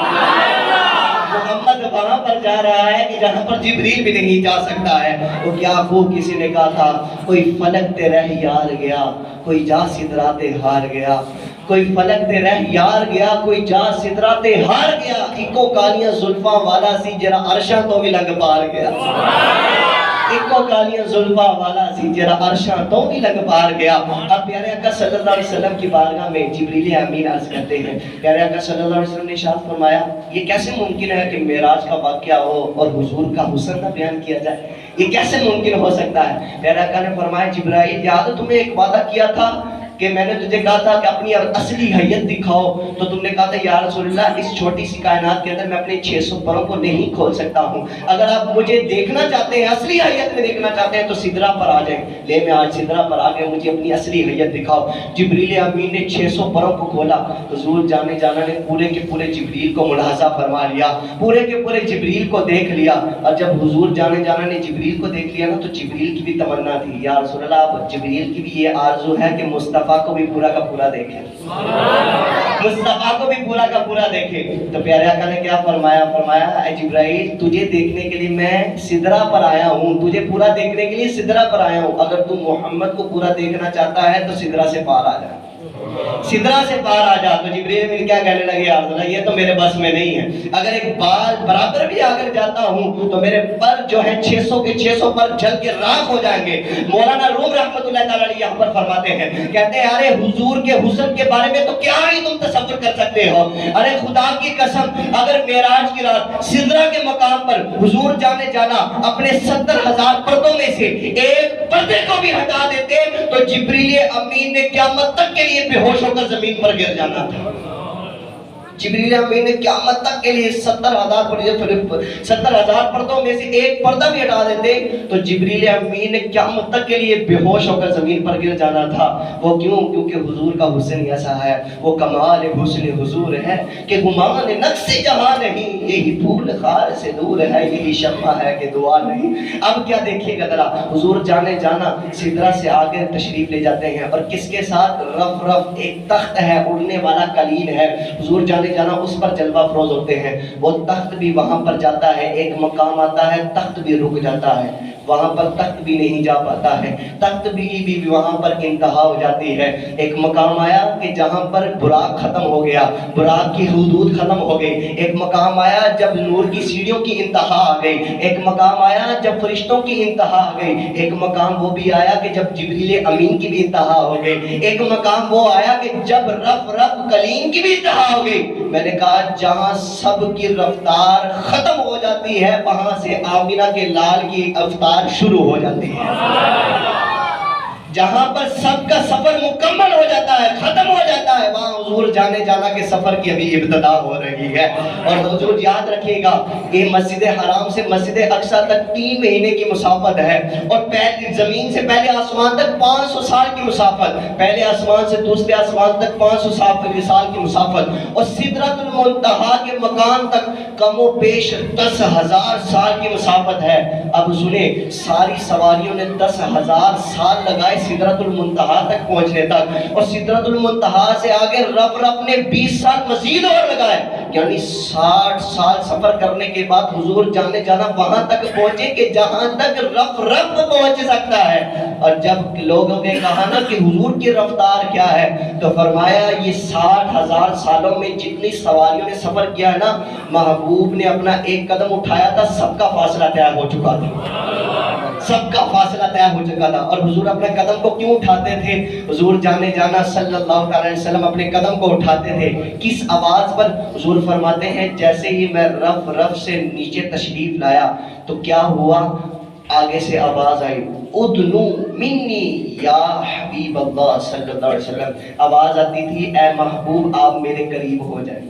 محمد وہاں پر جا رہا ہے کہ جہاں پر جبریل بھی نہیں جا سکتا ہے۔ وہ کیا خوب کسی نے کہا تھا کوئی فلک تے رہ یار گیا کوئی جا سدراتے ہار گیا، کوئی فلک تے رہ یار گیا کوئی جا سدراتے ہار گیا، اکو کالیاں زلفاں والا سی جرا عرشاں تو بھی لنگ پار گیا۔ ایک کو کالیاں زلفا والا سی جرا عرشاں تو بھی لگ پار گیا۔ اب پیارے آقا صلی اللہ علیہ وسلم کی بارگاہ میں جبریل امین عرض کرتے ہیں، پیارے آقا صلی اللہ علیہ وسلم نے ارشاد فرمایا یہ کیسے ممکن ہے کہ معراج کا واقعہ ہو اور حضور کا حسن کا بیان کیا جائے، یہ کیسے ممکن ہو سکتا ہے؟ پیارے آقا نے فرمایا جبرائیل یاد ہے تمہیں ایک وعدہ کیا تھا کہ میں نے تجھے کہا تھا کہ اپنی اصلی حیت دکھاؤ، تو تم نے کہا تھا یا رسول اللہ اس چھوٹی سی کائنات کے اندر میں اپنے 600 پروں کو نہیں کھول سکتا ہوں، اگر آپ مجھے دیکھنا چاہتے ہیں اصلی حیت میں دیکھنا چاہتے ہیں تو سدرہ پر آ جائیں۔ لے میں آج سدرہ پر آ گئے، مجھے اپنی اصلی حیت دکھاؤ۔ جبریل امین نے 600 پروں کو کھولا، حضور جانے جانا نے پورے کے پورے جبریل کو ملاحظہ فرما لیا، پورے کے پورے جبریل کو دیکھ لیا، اور جب حضور جانے جانا نے جبریل کو دیکھ لیا نا تو جبریل کی بھی تمنا تھی یا رسول اللہ، اب جبریل کی بھی یہ آرزو ہے کہ مصطفیٰ کو بھی پورا کا پورا دیکھیں، مصطفیٰ کو بھی پورا کا پورا دیکھیں۔ تو پیارے آقا نے کیا فرمایا؟ فرمایا اے جبرائیل تجھے دیکھنے کے لیے میں سدرہ پر آیا ہوں، تجھے پورا دیکھنے کے لیے سدرہ پر آیا ہوں، اگر تم محمد کو پورا دیکھنا چاہتا ہے تو سدرہ سے پار آ جا، سدرہ سے پار آ جا۔ تو جبریل امین کیا کہنے لگے؟ یا رسول اللہ یہ تو میرے بس میں نہیں ہے، اگر ایک بال برابر بھی اگر جاتا ہوں تو میرے پر جو ہے 600 کے 600 پر جل کے راکھ ہو جائیں گے۔ مولانا روم رحمت اللہ تعالیٰ علیہ یہاں پر فرماتے ہیں، کہتے ہیں ارے حضور کے حسن کے بارے میں تو کیا ہی تم تصور کر سکتے ہو، ارے خدا کی قسم اگر معراج کی رات سدرہ کے مقام پر حضور جانے جانا اپنے 70,000 پردوں میں سے ایک پردے کو بھی ہٹا دیتے تو جبریل امین نے قیامت تک کے لیے بے ہوش ہو کر زمین پر گر جانا تھا۔ جبریل امین نے قیامت تک کے لیے 70,000 پردوں میں سے ایک پردہ بھی ہٹا دیتے تو جبریل امین نے قیامت تک کے لیے بے ہوش ہو کر زمین پر گر جانا تھا۔ وہ کیوں؟ کیونکہ حضور کا حسن ایسا ہے، وہ کمال حسن حضور ہے کہ گمان نقص جہاں نہیں، یہی پھول خار سے دور ہے، یہی شمع ہے کہ دعا نہیں۔ اب کیا دیکھیے گا ذرا، حضور جانے جانا سدرہ سے آگے تشریف لے جاتے ہیں اور کس کے ساتھ؟ رف رف ایک تخت ہے، اڑنے والا قلین ہے، حضور جانے جانا اس پر جلوہ افروز ہوتے ہیں، وہ تخت بھی وہاں پر جاتا ہے، ایک مقام آتا ہے تخت بھی رک جاتا ہے، وہاں پر تخت بھی نہیں جا پاتا ہے، تخت بھی وہاں پر انتہا ہو جاتی ہے۔ ایک مقام آیا کہ جہاں پر براق ختم ہو گیا، براق کی حدود ختم ہو گئی، ایک مقام آیا جب نور کی سیڑھیوں کی انتہا آ گئی، ایک مقام آیا جب فرشتوں کی انتہا آ گئی، ایک مقام وہ بھی آیا کہ جب جبریل امین کی بھی انتہا ہو گئی، ایک مقام وہ آیا کہ جب رف رف کلیم کی بھی انتہا ہو گئی۔ میں نے کہا جہاں سب کی رفتار ختم ہو جاتی ہے وہاں سے آمینہ کے لال کی رفتار شروع ہو جاتی ہے، جہاں پر سب کا سفر مکمل ہو جاتا ہے، ختم ہو جاتا ہے، وہاں حضور جانے جانا کے سفر کی ابھی ابتدا ہو رہی ہے۔ اور حضور یاد رکھیے گا یہ مسجد حرام سے مسجد اقصیٰ تک 3 مہینے کی مسافت ہے، اور پہلے زمین سے پہلے آسمان تک 500 سال کی مسافت، پہلے آسمان سے دوسرے آسمان تک 500 سال کی مسافت، اور سدرۃ المنتہا کے مکان تک کم و بیش 10,000 سال کی مسافت ہے۔ اب سنیں ساری سواریوں نے 10,000 سال لگائے سدرۃ المنتہا تک پہنچنے تک، اور سدرۃ المنتہا سے آگے رب نے 20 سال مزید اور لگائے، یعنی 60 سال سفر کرنے کے بعد حضور جانے جانا وہاں تک پہنچے کہ جہاں تک رب پہنچ سکتا ہے۔ اور جب لوگوں نے کہا نا کہ حضور کی رفتار کیا ہے تو فرمایا یہ 60,000 سالوں میں جتنی سواریوں نے سفر کیا ہے نا، محبوب نے اپنا ایک قدم اٹھایا تھا سب کا فاصلہ طے ہو چکا تھا، سب کا فاصلہ طے ہو چکا تھا۔ اور حضور اپنے قدم کو کیوں اٹھاتے تھے؟ حضور جانے جانا صلی اللہ علیہ وسلم اپنے قدم کو اٹھاتے تھے کس آواز پر؟ حضور فرماتے ہیں جیسے ہی میں رف سے نیچے تشریف لایا تو کیا ہوا؟ آگے سے آواز آئی ادنو منی یا حبیب اللہ صلی اللہ علیہ وسلم، آواز آتی تھی اے محبوب آپ میرے قریب ہو جائیں،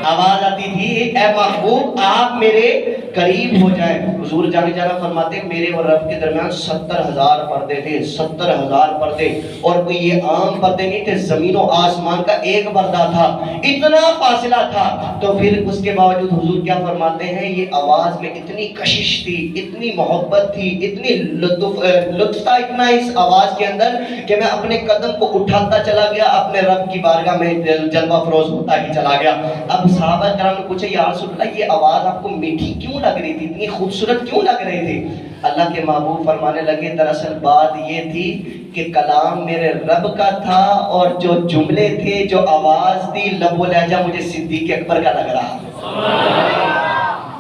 آواز آتی تھی اے محبوب آپ میرے قریب ہو جائیں۔ حضور جانے جانا فرماتے میرے اور رب کے درمیان 70,000 پردے تھے، 70,000 پردے، اور کوئی یہ عام پردے نہیں تھے، زمین و آسمان کا ایک پردہ تھا، اتنا فاصلہ تھا۔ تو پھر اس کے باوجود حضور کیا فرماتے ہیں یہ آواز میں اتنی کشش تھی، اتنی محبت تھی، اتنی لطف تھا اتنا اس آواز کے اندر کہ میں اپنے قدم کو اٹھاتا چلا گیا، اپنے رب کی بارگاہ میں جلوہ افروز ہوتا ہی چلا گیا۔ اب صحابہ کرام نے پوچھا یا رسول اللہ یہ آواز آپ کو میٹھی کیوں لگ رہی تھی، اتنی خوبصورت کیوں لگ رہی تھی؟ اللہ کے محبوب فرمانے لگے دراصل بات یہ تھی کہ کلام میرے رب کا تھا، اور جو جملے تھے جو آواز تھی لب و لہجہ مجھے صدیق اکبر کا لگ رہا،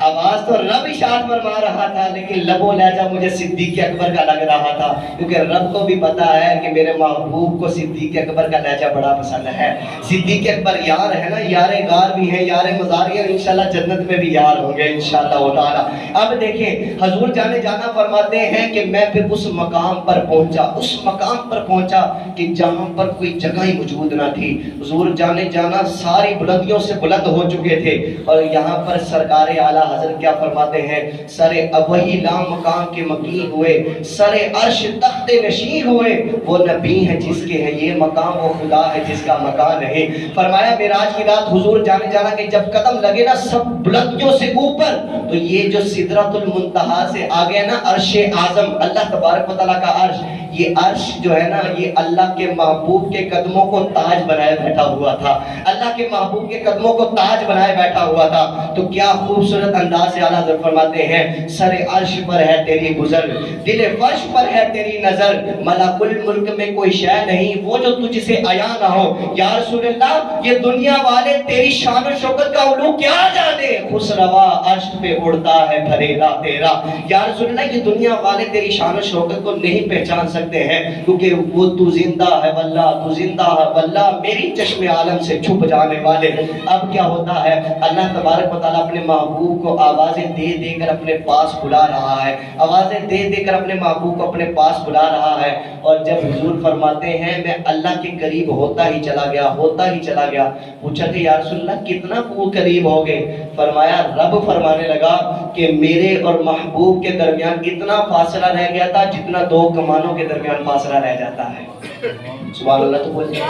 آواز آواز تو رب اشارت فرما رہا تھا لیکن لب و لہجہ مجھے صدیق اکبر کا لگ رہا تھا، کیونکہ رب کو بھی پتا ہے کہ میرے محبوب کو صدیق اکبر کا لہجہ بڑا پسند ہے۔ صدیق اکبر یار ہے نا، یار غار بھی ہے، یار مزار بھی ہے، انشاءاللہ جنت میں بھی یار ہوں گے انشاءاللہ تعالی۔ اب دیکھیں حضور جانے جانا فرماتے ہیں کہ میں پھر اس مقام پر پہنچا، اس مقام پر پہنچا کہ جہاں پر کوئی جگہ ہی موجود نہ تھی۔ حضور جانے جانا ساری بلندیوں سے بلند ہو چکے تھے، اور یہاں پر سرکار اعلیٰ حضرت کیا فرماتے ہیں، سر وہی لام مقام کے مقیم ہوئے، سر عرش تخت نشین ہوئے، وہ نبی ہے جس کے ہے یہ مقام، وہ خدا ہے جس کا مکان نہیں۔ فرمایا معراج کی رات حضور جانے جانا کہ جب قدم لگے نا سب بلندیوں سے اوپر، تو یہ جو سدرۃ المنتہا سے آگے نا عرش اعظم اللہ تبارک و تعالیٰ کا عرش، یہ عرش جو ہے نا یہ اللہ کے محبوب کے قدموں کو تاج بنائے بیٹھا ہوا تھا، اللہ کے محبوب کے قدموں کو تاج بنائے بیٹھا ہوا تھا۔ تو کیا خوبصورت انداز سے اعلیٰ حضرت فرماتے ہیں، سر عرش پر ہے تیری گزر، دل فرش پر ہے تیری نظر، ملک الملک میں کوئی شے نہیں وہ جو تجھ سے عیاں نہ ہو۔ یا رسول اللہ یہ دنیا والے تیری شان و شوکت کا علو کیا جانے، خسروا عرش پہ اڑتا ہے بھریرا تیرا۔ یا رسول اللہ یہ دنیا والے تیری شان و شوکت کو نہیں پہچان سکتے ہیں، کیونکہ وہ تو زندہ ہے واللہ، تو زندہ ہے واللہ، میری چشم عالم سے چھپ جانے والے۔ اب کیا ہوتا ہے، اللہ تبارک و تعالیٰ اپنے محبوب کو آوازیں دے دے کر اپنے پاس بلا رہا ہے، آوازیں دے دے کر اپنے محبوب کو اپنے پاس بلا رہا ہے۔ اور جب حضور فرماتے ہیں میں اللہ کے قریب ہوتا ہی چلا گیا، ہوتا ہی چلا گیا، پوچھا کہ یا رسول اللہ کتنا قریب ہو گئے؟ فرمایا رب فرمانے لگا کہ میرے اور محبوب کے درمیان اتنا فاصلہ رہ گیا تھا جتنا دو کمانوں کے درمیان فاصلہ رہ جاتا ہے۔ سبحان اللہ، تو بولے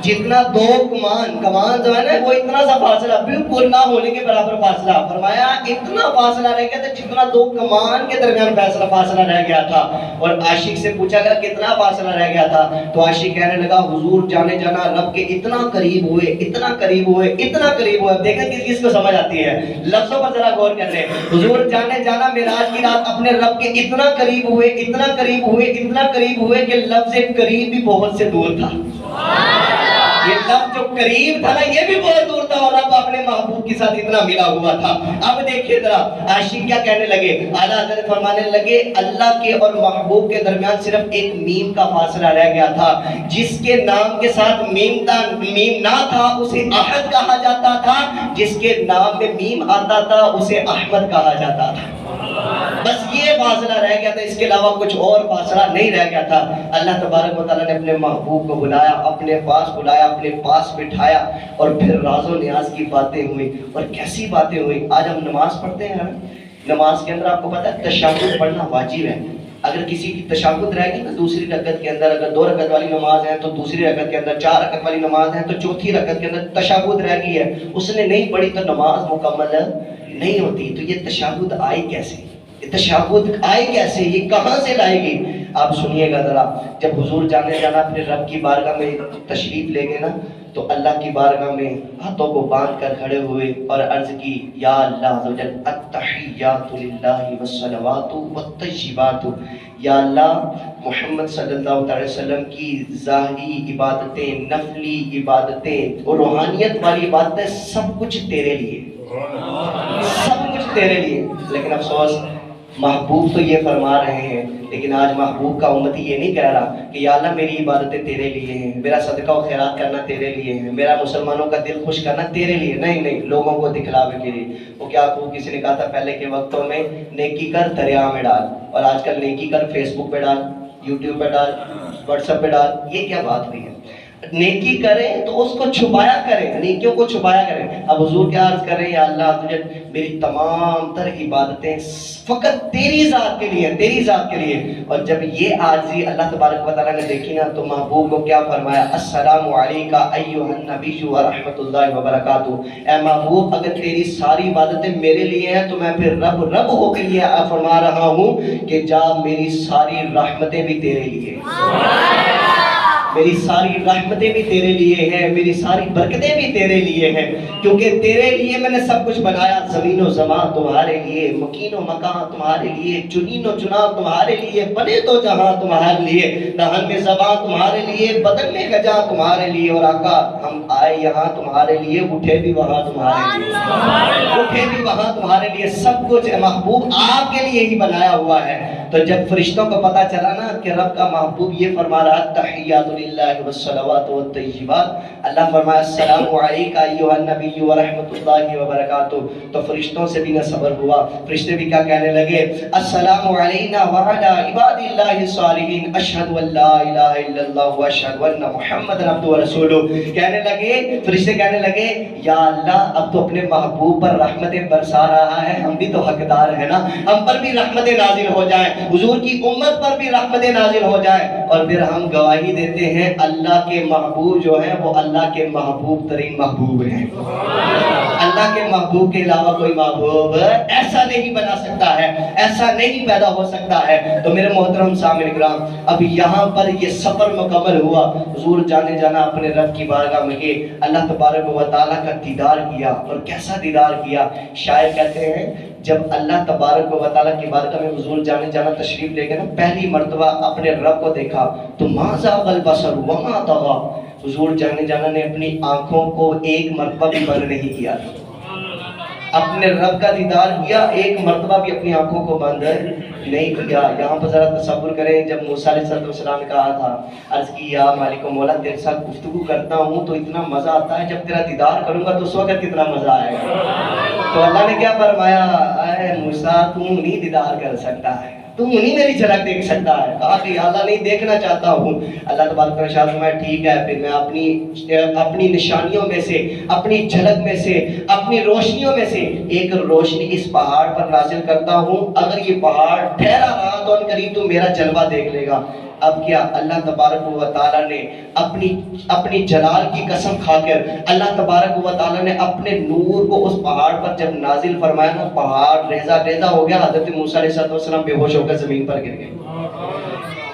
جتنا دو کمان جو ہے نا وہ اتنا سا فاصلہ، بالکل نہ ہونے کے برابر فاصلہ۔ فرمایا اتنا فاصلہ رہ گیا تھا جتنا دو کمان کے درمیان فاصلہ رہ گیا تھا۔ اور عاشق سے پوچھا گیا کتنا فاصلہ رہ گیا تھا، تو عاشق کہنے لگا حضور جانے جانا رب کے اتنا قریب ہوئے، اتنا قریب ہوئے، اتنا قریب ہوئے۔ دیکھیں کس کس کو سمجھ آتی ہے، لفظوں پر ذرا غور کر لیں۔ حضور جانے جانا معراج کی رات اپنے رب کے اتنا قریب ہوئے، اتنا قریب ہوئے، اتنا قریب ہوئے کہ لفظ قریب بھی بہت سے دور تھا۔ یہ لفظ جو قریب تھا نا یہ بھی بہت دور تھا، اور رب اپنے محبوب کے ساتھ اتنا ملا ہوا تھا۔ اب دیکھیے ذرا عاشق کیا کہنے لگے، اعلیٰ حضرت فرمانے لگے اللہ کے اور محبوب کے درمیان صرف ایک میم کا فاصلہ رہ گیا تھا، جس کے نام کے ساتھ میم نہ تھا اسے احد کہا جاتا تھا، جس کے نام میں میم آتا تھا اسے احمد کہا جاتا تھا۔ بس یہ فاصلہ رہ گیا تھا، اس کے علاوہ کچھ اور فاصلہ نہیں رہ گیا تھا۔ اللہ تبارک و تعالیٰ نے اپنے محبوب کو بلایا، اپنے پاس بلایا، اپنے پاس بٹھایا، اور پھر راز و نیاز کی باتیں ہوئی۔ اور کیسی باتیں ہوئی، آج ہم نماز پڑھتے ہیں، نماز کے اندر آپ کو پتہ ہے تشہد پڑھنا واجب ہے۔ اگر کسی کی تشہد رہ گئی تو دوسری رکعت کے اندر، اگر 2 رکعت والی نماز ہے تو دوسری رکعت کے اندر، 4 رکعت والی نماز ہے تو چوتھی رکعت کے اندر تشہد رہ گئی ہے، اس نے نہیں پڑھی تو نماز مکمل نہیں ہوتی۔ تو یہ تشہد آئی کیسے، تشہد آئی کیسے، یہ کہاں سے لائے گی؟ آپ سنیے گا ذرا، جب حضور جانے جانا اپنے رب کی بارگاہ میں تشریف لے گئے نا، تو اللہ کی بارگاہ میں ہاتھوں کو باندھ کر کھڑے ہوئے اور عرض کی یا اللہ عز و جل التحیات للہ والصلوات والطیبات، یا اللہ محمد صلی اللہ علیہ وسلم کی ظاہری عبادتیں، نفلی عبادتیں اور روحانیت والی عبادتیں سب کچھ تیرے لیے، سب کچھ تیرے لیے۔ لیکن افسوس محبوب تو یہ فرما رہے ہیں، لیکن آج محبوب کا امتی یہ نہیں کہہ رہا کہ یا اللہ میری عبادتیں تیرے لیے ہیں، میرا صدقہ و خیرات کرنا تیرے لیے ہے، میرا مسلمانوں کا دل خوش کرنا تیرے لیے، نہیں نہیں، لوگوں کو دکھلاوے کے لیے۔ وہ کیا کسی نے کہا تھا پہلے کے وقتوں میں نیکی کر دریا میں ڈال، اور آج کل نیکی کر فیس بک پہ ڈال، یوٹیوب پہ ڈال، واٹس ایپ پہ ڈال۔ یہ کیا بات ہوئی ہے؟ نیکی کریں تو اس کو چھپایا کریں، نیکیوں کو چھپایا کریں۔ اب حضور کیا عرض کر رہے ہیں، یا اللہ تجھے میری تمام تر عبادتیں فقط تیری ذات کے لیے، تیری ذات کے لیے۔ اور جب یہ عاجزی اللہ تبارک و تعالیٰ نے دیکھی نا، تو محبوب کو کیا فرمایا، السلام علیکہ ایھا النبی ورحمۃ اللہ وبرکاتہ۔ اے محبوب اگر تیری ساری عبادتیں میرے لیے ہیں تو میں پھر رب ہو کے لیے فرما رہا ہوں کہ جا میری ساری رحمتیں بھی تیرے لیے۔ میری ساری رحمتیں بھی تیرے لیے ہیں، میری ساری برکتیں بھی تیرے لیے ہیں، کیونکہ تیرے لیے میں نے سب کچھ بنایا، زمین و زمان تمہارے لیے، مکین و مکان تمہارے لیے، چنین و چنا تمہارے لیے، بنے تو جہاں تمہارے لیے، دہن میں زبان تمہارے لیے، بدن میں گجا تمہارے لیے، اور آقا ہم آئے یہاں تمہارے لیے، اٹھے بھی وہاں تمہارے لیے، اٹھے بھی وہاں تمہارے لیے، سب کچھ محبوب آپ کے لیے ہی بنایا ہوا ہے۔ تو جب فرشتوں کو پتا چلا نا کہ رب کا محبوب یہ فرما رہا تحیات للہ والصلوات والطیبات، اللہ فرمایا السلام علیک ایھا النبی ورحمۃ اللہ وبرکاتہ، تو فرشتوں سے بھی نہ صبر ہوا، فرشتے بھی کیا کہنے لگے، السلام علینا وعلی عباد اللہ الصالحین اشہد ان لا الہ الا اللہ واشہد ان محمدا عبدہ ورسولہ، کہنے لگے فرشتے کہنے لگے یا اللہ اب تو اپنے محبوب پر رحمتیں برسا رہا ہے، ہم بھی تو حقدار ہیں نا، ہم پر بھی رحمتیں نازل ہو جائیں، حضور کی امت پر بھی رحمتیں نازل ہو جائیں، اور پھر ہم گواہی دیتے ہیں اللہ کے محبوب جو ہیں وہ اللہ کے محبوب ترین محبوب ہیں، اللہ کے محبوب کے علاوہ کوئی محبوب ایسا نہیں بنا سکتا ہے، ایسا نہیں پیدا ہو سکتا ہے۔ تو میرے محترم سامعین کرام، اب یہاں پر یہ سفر مکمل ہوا، حضور جانے جانا اپنے رب کی بارگاہ میں گئے، اللہ تبارک و تعالیٰ کا دیدار کیا، اور کیسا دیدار کیا، شاعر کہتے ہیں جب اللہ تبارک و تعالیٰ کی بارگاہ میں حضور جانے جانا تشریف لے گئے نا، پہلی مرتبہ اپنے رب کو دیکھا تو ما زاغ البصر وما طغى، حضور جانے جانا نے اپنی آنکھوں کو ایک مرتبہ بھی بند نہیں کیا، اپنے رب کا دیدار کیا، ایک مرتبہ بھی اپنی آنکھوں کو بند نہیں کیا۔ یہاں پر ذرا تصور کریں، جب موسیٰ علیہ السلام نے کہا تھا، عرض کی یا مالک و مولا تیرے ساتھ گفتگو کرتا ہوں تو اتنا مزہ آتا ہے، جب تیرا دیدار کروں گا تو اس وقت کتنا مزہ آئے گا۔ تو اللہ نے کیا فرمایا، اے موسیٰ تم نہیں دیدار کر سکتا ہے، تم نہیں میری جھلک دیکھ سکتا ہے، کہا کہ اللہ نہیں دیکھنا چاہتا ہوں۔ اللہ تبارک و تعالیٰ فرمایا ٹھیک ہے، پھر میں اپنی نشانیوں میں سے، اپنی جھلک میں سے، اپنی روشنیوں میں سے ایک روشنی اس پہاڑ پر نازل کرتا ہوں، اگر یہ پہاڑ ٹھہرا رہا تو ان قریب تو میرا جلوہ دیکھ لے گا۔ اب کیا اللہ تبارک و تعالیٰ نے اپنی جلال کی قسم کھا کر اللہ تبارک و تعالیٰ نے اپنے نور کو اس پہاڑ پر جب نازل فرمایا نا، پہاڑ ریزہ ریزہ ہو گیا، حضرت موسیٰ علیہ السلام بے ہوش ہو کر زمین پر گر گئے۔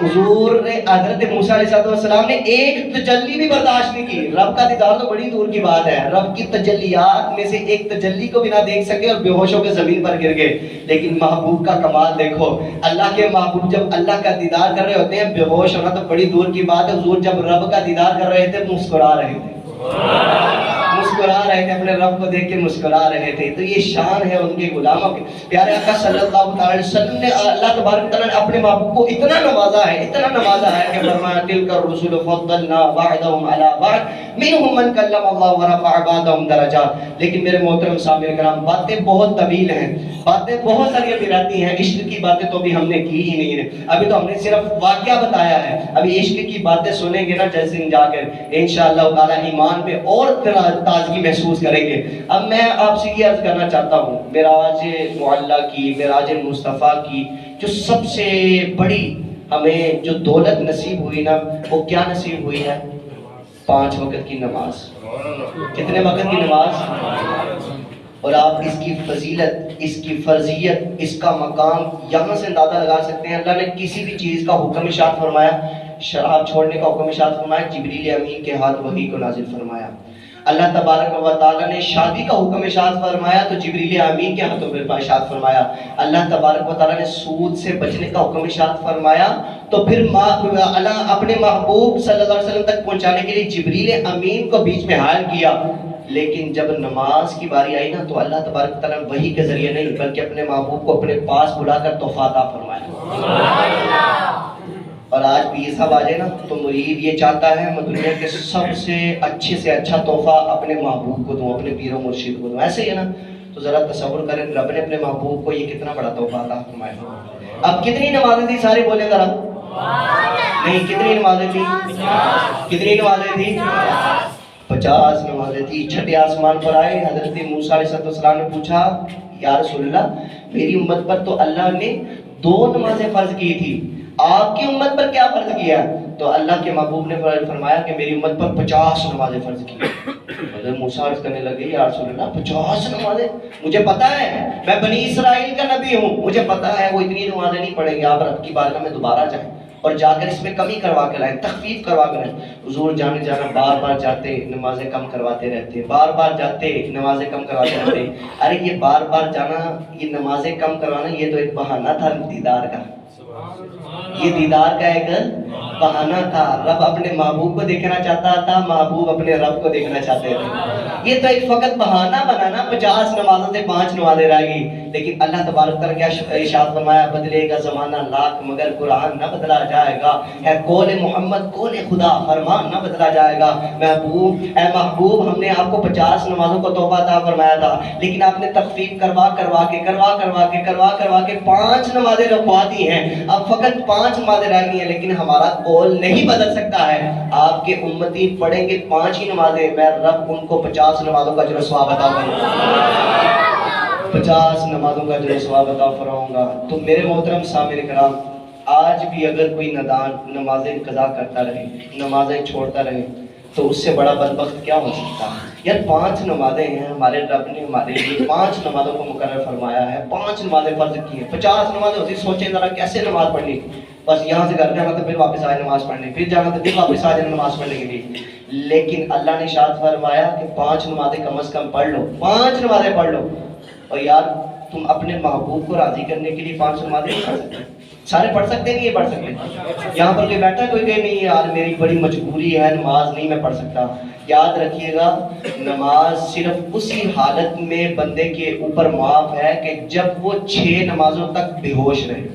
حضور نے حضرت موسیٰ علیہ السلام نے ایک تجلی بھی برداشت نہیں کی، رب کا دیدار تو بڑی دور کی بات ہے، رب کی تجلیات میں سے ایک تجلی کو بھی نہ دیکھ سکے اور بے ہوش ہو کے زمین پر گر گئے۔ لیکن محبوب کا کمال دیکھو، اللہ کے محبوب جب اللہ کا دیدار کر رہے ہوتے ہیں، بے ہوش ہونا تو بڑی دور کی بات ہے، حضور جب رب کا دیدار کر رہے تھے مسکرا رہے تھے، مسکرا رہے تھے، اپنے رب کو دیکھ کے مسکرا رہے تھے۔ تو یہ شان ہے ان کے غلاموں کی۔ پیارے آقا صلی اللہ علیہ وسلم نے اللہ تبارک تعالیٰ نے اپنے محبوب کو اتنا نوازا ہے، اتنا نوازا ہے کہ فرمایا تلک الرسل فضلنا بعضهم على بعض منهم من کلم اللہ ورفع بعضهم درجات۔ لیکن میرے محترم سامعین کرام، باتیں بہت طویل ہیں، باتیں بہت ساری ابھی رہتی ہیں، عشق کی باتیں تو ابھی ہم نے کی ہی نہیں ہے، ابھی تو ہم نے صرف واقعہ بتایا ہے، ابھی عشق کی باتیں سنیں گے نا جس دن جا کر انشاءاللہ تعالیٰ ایمان میں اور تازگی محسوس کریں گے۔ اب میں آپ سے یہ عرض کرنا چاہتا ہوں، معراج معلیٰ کی، معراج مصطفیٰ کی جو سب سے بڑی ہمیں جو دولت نصیب ہوئی نا، وہ کیا نصیب ہوئی ہے؟ 5 وقت کی نماز۔ کتنے وقت کی نماز؟ اور آپ اس کی فضیلت، اس کی فرضیت، اس کا مقام یہاں سے اندازہ لگا سکتے ہیں۔ اللہ نے کسی بھی چیز کا حکم ارشاد فرمایا، شراب چھوڑنے کا حکم ارشاد فرمایا، جبریل امین کے ہاتھ وحی کو نازل فرمایا۔ اللہ تبارک و تعالیٰ نے شادی کا حکم ارشاد فرمایا تو جبریل امین کے ہاتھوں پر ارشاد فرمایا۔ اللہ تبارک و تعالیٰ نے سود سے بچنے کا حکم ارشاد فرمایا تو پھر اللہ اپنے محبوب صلی اللہ علیہ وسلم تک پہنچانے کے لیے جبریل امین کو بیچ میں حائل کیا۔ لیکن جب نماز کی باری آئی نا تو اللہ تبارک و تعالیٰ نے وحی کے ذریعے نہیں بلکہ اپنے محبوب کو اپنے پاس بلا کر تحفہ عطا فرمایا۔ اور آج بھی یہ سب آ جائے نا تو مرید یہ چاہتا ہے میں دنیا کے سب سے اچھا تحفہ اپنے محبوب کو دوں، اپنے پیر و مرشد کو دوں، ایسے ہی ہے نا۔ تو ذرا تصور کریں رب نے اپنے محبوب کو یہ کتنا بڑا تحفہ عطا فرمایا۔ اب کتنی نمازیں تھی سارے بولے ذرا؟ نہیں، کتنی نمازیں تھی؟ کتنی نمازیں تھی؟ 50 نمازیں تھی۔ چھٹے آسمان پر آئے، حضرت موسیٰ علیہ السلام نے پوچھا یا رسول اللہ میری امت پر تو اللہ نے 2 نمازیں فرض کی تھی، آپ کی امت پر کیا فرض کیا؟ تو اللہ کے محبوب نے فرمایا کہ میری امت پر 50 نمازیں فرض کی۔ حضرت موسیٰ عرض کرنے لگے یا رسول اللہ 50 نمازیں؟ مجھے پتا ہے میں بنی اسرائیل کا نبی ہوں، مجھے پتا ہے وہ اتنی نمازیں نہیں پڑھیں گے، آپ رب کی بارگاہ میں دوبارہ جائیں۔ اور جا کر اس میں کمی کروا کے لائیں، تخفیف کروا کے لائیں۔ حضور جانے جانا بار بار جاتے نمازیں کم کرواتے رہتے، بار بار جاتے نمازیں کم کرواتے رہتے۔ ارے یہ بار بار جانا، یہ نمازیں کم کروانا، یہ تو ایک بہانہ تھا دیدار کا، یہ دیدار کا ایک بہانہ تھا۔ رب اپنے محبوب کو دیکھنا چاہتا تھا، محبوب اپنے رب کو دیکھنا چاہتے تھے۔ یہ تو ایک فقط بہانہ بنانا، 50 نمازوں سے 5 نمازیں رہ گئی، لیکن اللہ تبارک تعالیٰ کیا ارشاد فرمایا، بدلے گا زمانہ لاکھ مگر قرآن نہ بدلا جائے گا۔ اے قول محمد قول خدا، فرمان نہ بدلا جائے گا۔ محبوب اے محبوب، ہم نے آپ کو 50 نمازوں کو تحفہ عطا فرمایا تھا، لیکن آپ نے تخفیف کروا کے 5 نمازیں رکھوا دی ہیں۔ اب فقط 5 نمازیں رہ گئی ہیں، لیکن ہمارا قول نہیں بدل سکتا ہے۔ آپ کے امتی پڑھیں گے 5 ہی نمازیں، میں رب ان کو 50 نمازوں کا اجر و ثواب عطا کروں گا، 50 نمازوں کا اجر و ثواب عطا فرماؤں گا۔ تو میرے محترم سامعین کرام، آج بھی اگر کوئی نادان نمازیں قضا کرتا رہے، نمازیں چھوڑتا رہے، تو اس سے بڑا بدبخت کیا ہو سکتا ہے؟ یار 5 نمازیں ہیں، ہمارے رب نے ہمارے لیے 5 نمازوں کو مقرر فرمایا ہے، 5 نمازیں فرض کی ہیں۔ 50 نمازیں ہوتی، سوچیں ذرا کیسے نماز پڑھنی، بس یہاں سے گھر جانا تو پھر واپس آئے نماز پڑھنے، پھر جانا تو پھر واپس آ جانا نماز پڑھنے کے لیے۔ لیکن اللہ نے ارشاد فرمایا کہ 5 نمازیں کم از کم پڑھ لو، 5 نمازیں پڑھ لو۔ اور یار تم اپنے محبوب کو راضی کرنے کے لیے 5 نمازیں نہیں پڑھ سکتے؟ سارے پڑھ سکتے نہیں، یہ پڑھ سکتے؟ یہاں پر کوئی بیٹھا کوئی کہ نہیں یار میری بڑی مجبوری ہے، نماز نہیں میں پڑھ سکتا؟ یاد رکھیے گا، نماز صرف اسی حالت میں بندے کے اوپر معاف ہے کہ جب وہ 6 نمازوں تک بے ہوش رہے،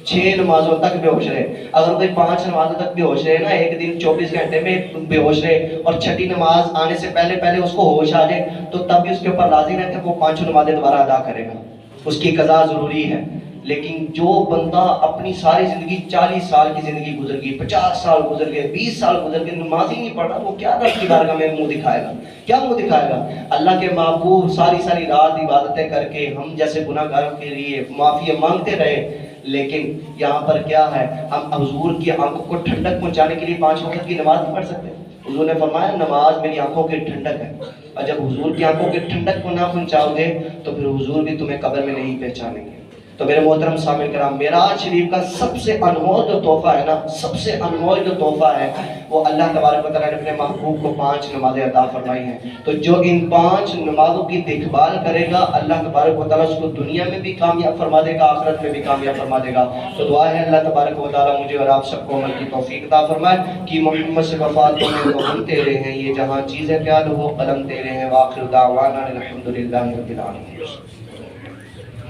6 نمازوں تک بے ہوش رہے۔ اگر کوئی 5 نمازوں تک بے ہوش رہے نا، ایک دن 24 گھنٹے میں بے ہوش رہے، اور 6ٹھی نماز آنے سے پہلے اس کو ہوش آ جائے، تو تب بھی اس کے اوپر لازم ہے کہ وہ 5 نمازیں دوبارہ ادا کرے گا، اس کی قضا ضروری ہے۔ لیکن جو بندہ اپنی ساری زندگی، 40 سال کی زندگی گزر گئی، 50 سال گزر گئے، 20 سال گزر گئے، نماز ہی نہیں پڑھا، وہ کیا رب کی بارگاہ میں منہ دکھائے گا؟ کیا منہ دکھائے گا؟ اللہ کے محبوب ساری رات عبادتیں کر کے ہم جیسے گناہ گاروں کے لیے معافی مانگتے رہے، لیکن یہاں پر کیا ہے، ہم حضور کی آنکھوں کو ٹھنڈک پہنچانے کے لیے 5 وقت کی نماز نہیں پڑھ سکتے؟ حضور نے فرمایا نماز میری آنکھوں کی ٹھنڈک ہے، اور جب حضور کی آنکھوں کی ٹھنڈک کو نہ پہنچاؤ گے تو پھر حضور بھی تمہیں قبر میں نہیں پہچانیں گے۔ تو میرے محترم سامعین کرام، معراج شریف کا سب سے انمول جو تحفہ ہے نا، سب سے انمول جو تحفہ ہے، وہ اللہ تبارک و تعالیٰ نے اپنے محبوب کو 5 نمازیں عطا فرمائی ہیں۔ تو جو ان 5 نمازوں کی دیکھ بھال کرے گا، اللہ تبارک و تعالیٰ اس کو دنیا میں بھی کامیاب فرما دے گا، آخرت میں بھی کامیاب فرما دے گا۔ تو دعا ہے اللہ تبارک و تعالیٰ مجھے اور آپ سب کو عمل کی توفیق عطا فرمائے کہ محمد سے وفات ہونے وہ ہم تیرے ہیں، یہ جہاں چیزیں پیار ہو قلم تیرے ہیں، وآخر دعوانا الحمدللہ رب العالمین۔